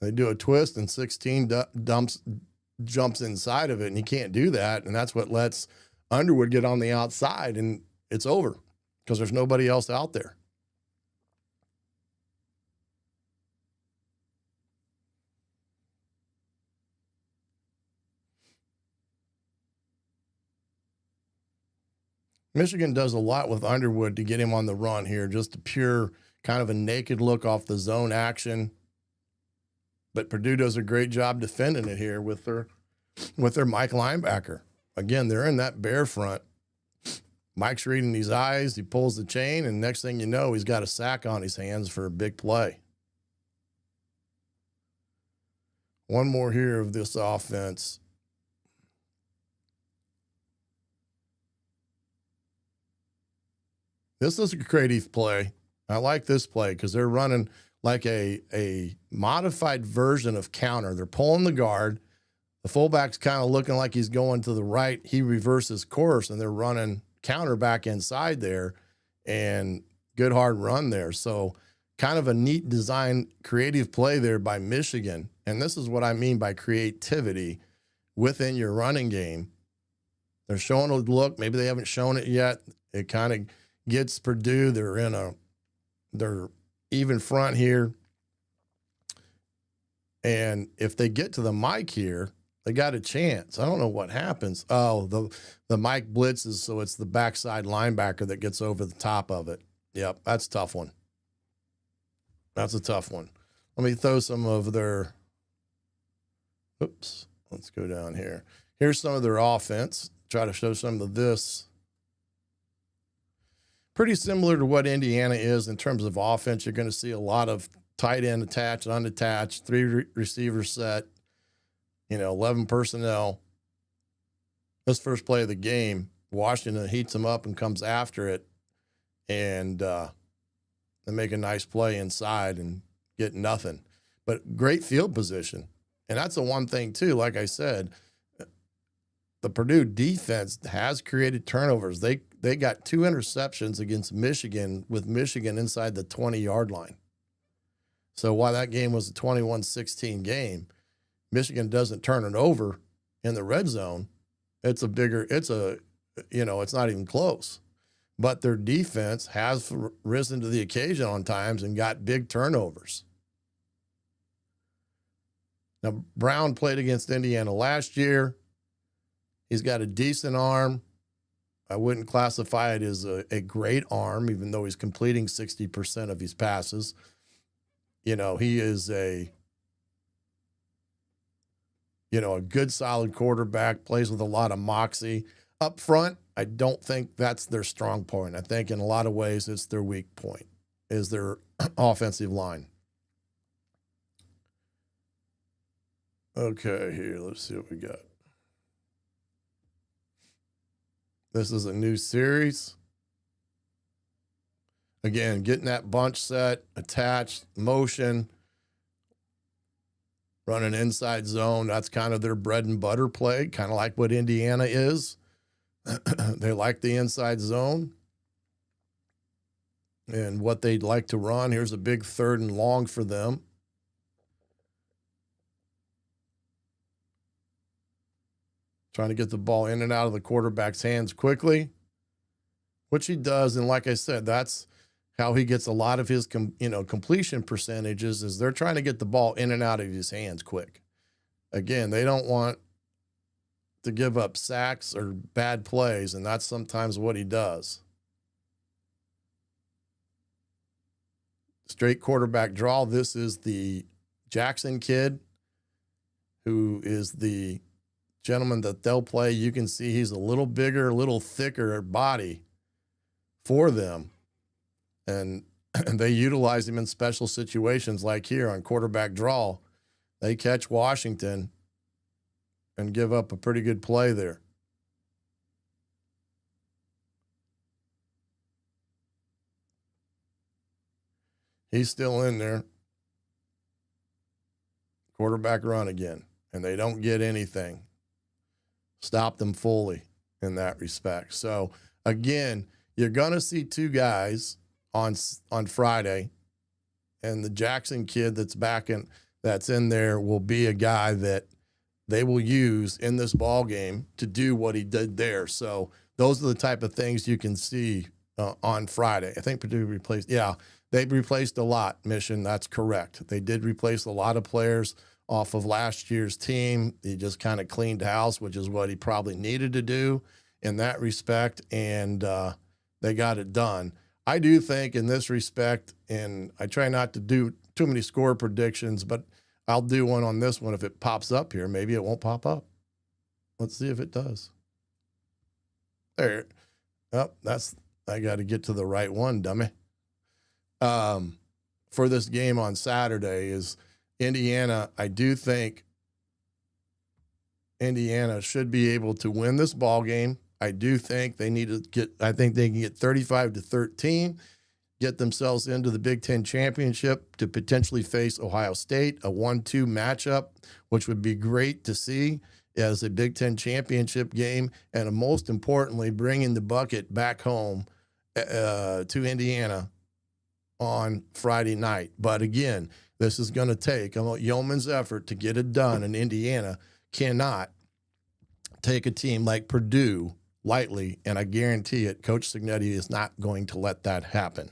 They do a twist, and 16 jumps inside of it, and he can't do that, and that's what lets Underwood get on the outside, and it's over because there's nobody else out there. Michigan does a lot with Underwood to get him on the run here, just a pure kind of a naked look off the zone action. But Purdue does a great job defending it here with their Mike linebacker. Again, they're in that bear front. Mike's reading these eyes. He pulls the chain, and next thing you know, he's got a sack on his hands for a big play. One more here of this offense. This is a creative play. I like this play because they're running like a modified version of counter. They're pulling the guard. The fullback's kind of looking like he's going to the right. He reverses course, and they're running counter back inside there, and good hard run there. So kind of a neat design, creative play there by Michigan. And this is what I mean by creativity within your running game. They're showing a look. Maybe they haven't shown it yet. It kind of gets Purdue. They're even front here. And if they get to the mic here, they got a chance. I don't know what happens. Oh, the mic blitzes, so it's the backside linebacker that gets over the top of it. Yep, that's a tough one. That's a tough one. Let me throw some of their – oops, let's go down here. Here's some of their offense. Try to show some of this. Pretty similar to what Indiana is in terms of offense. You're going to see a lot of tight end attached, unattached, 3 receiver set, 11 personnel. This first play of the game, Washington heats them up and comes after it, and they make a nice play inside and get nothing. But great field position. And that's the one thing, too, like I said, the Purdue defense has created turnovers. They got 2 interceptions against Michigan, with Michigan inside the 20-yard line. So while that game was a 21-16 game, Michigan doesn't turn it over in the red zone. It's not even close. But their defense has risen to the occasion on times and got big turnovers. Now, Brown played against Indiana last year. He's got a decent arm. I wouldn't classify it as a great arm, even though he's completing 60% of his passes. He is a good, solid quarterback, plays with a lot of moxie. Up front, I don't think that's their strong point. I think in a lot of ways it's their weak point, is their offensive line. Okay, here, let's see what we got. This is a new series. Again, getting that bunch set, attached, motion, running inside zone. That's kind of their bread and butter play, kind of like what Indiana is. They like the inside zone and what they'd like to run. Here's a big 3rd and long for them. Trying to get the ball in and out of the quarterback's hands quickly, which he does. And like I said, that's how he gets a lot of his completion percentages, is they're trying to get the ball in and out of his hands quick. Again, they don't want to give up sacks or bad plays, and that's sometimes what he does. Straight quarterback draw. This is the Jackson kid, who is the gentleman that they'll play. You can see he's a little bigger, a little thicker body for them. And they utilize him in special situations like here on quarterback draw. They catch Washington and give up a pretty good play there. He's still in there. Quarterback run again, and they don't get anything. Stop them fully in that respect. So, again, you're going to see 2 guys on Friday, and the Jackson kid that's in there will be a guy that they will use in this ball game to do what he did there. So those are the type of things you can see on Friday. I think Purdue they replaced a lot, Mission. That's correct. They did replace a lot of players off of last year's team. He just kind of cleaned house, which is what he probably needed to do in that respect, and they got it done. I do think in this respect, and I try not to do too many score predictions, but I'll do one on this one if it pops up here. Maybe it won't pop up. Let's see if it does. There. Oh, I got to get to the right one, dummy. For this game on Saturday is Indiana. I do think Indiana should be able to win this ball game. I do think they need to I think they can get 35-13, get themselves into the Big Ten championship to potentially face Ohio State, a 1-2 matchup, which would be great to see as a Big Ten championship game, and most importantly, bringing the bucket back home to Indiana on Friday night. But again, this is going to take a yeoman's effort to get it done, and Indiana cannot take a team like Purdue lightly, and I guarantee it, Coach Cignetti is not going to let that happen.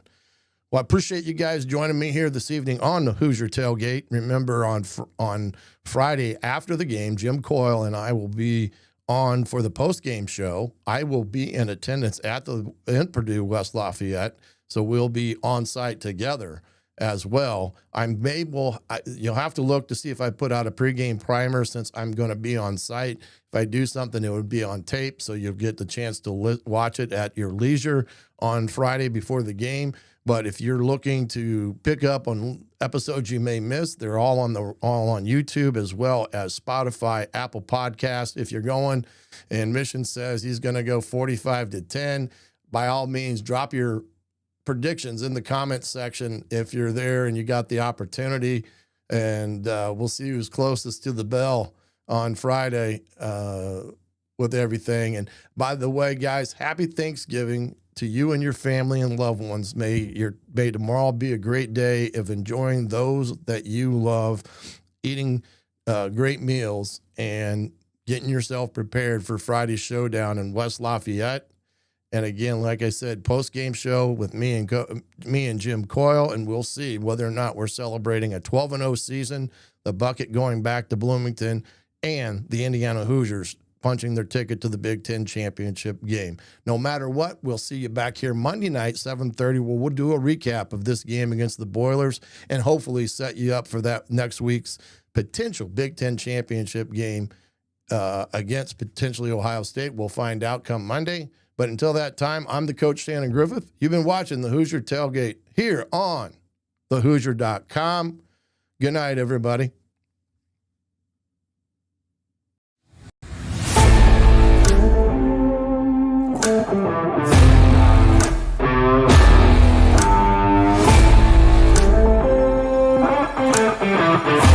Well, I appreciate you guys joining me here this evening on the Hoosier Tailgate. Remember, on Friday after the game, Jim Coyle and I will be on for the post-game show. I will be in attendance in Purdue, West Lafayette, so we'll be on site together as well. You'll have to look to see if I put out a pregame primer since I'm going to be on site. If I do something, it would be on tape, so you'll get the chance to watch it at your leisure on Friday before the game. But if you're looking to pick up on episodes you may miss, they're all on YouTube as well as Spotify, Apple Podcasts. If you're going and Mission says he's going to go 45-10, by all means, drop your predictions in the comments section if you're there and you got the opportunity. And we'll see who's closest to the bell on Friday with everything. And by the way, guys, happy Thanksgiving to you and your family and loved ones. May tomorrow be a great day of enjoying those that you love, eating great meals, and getting yourself prepared for Friday's showdown in West Lafayette. And again, like I said, post-game show with me and Jim Coyle, and we'll see whether or not we're celebrating a 12-0 season, the Bucket going back to Bloomington, and the Indiana Hoosiers punching their ticket to the Big Ten championship game. No matter what, we'll see you back here Monday night, 7:30. We'll do a recap of this game against the Boilers and hopefully set you up for that next week's potential Big Ten championship game against potentially Ohio State. We'll find out come Monday. But until that time, I'm the coach, Shannon Griffith. You've been watching the Hoosier Tailgate here on thehoosier.com. Good night, everybody. Thank you.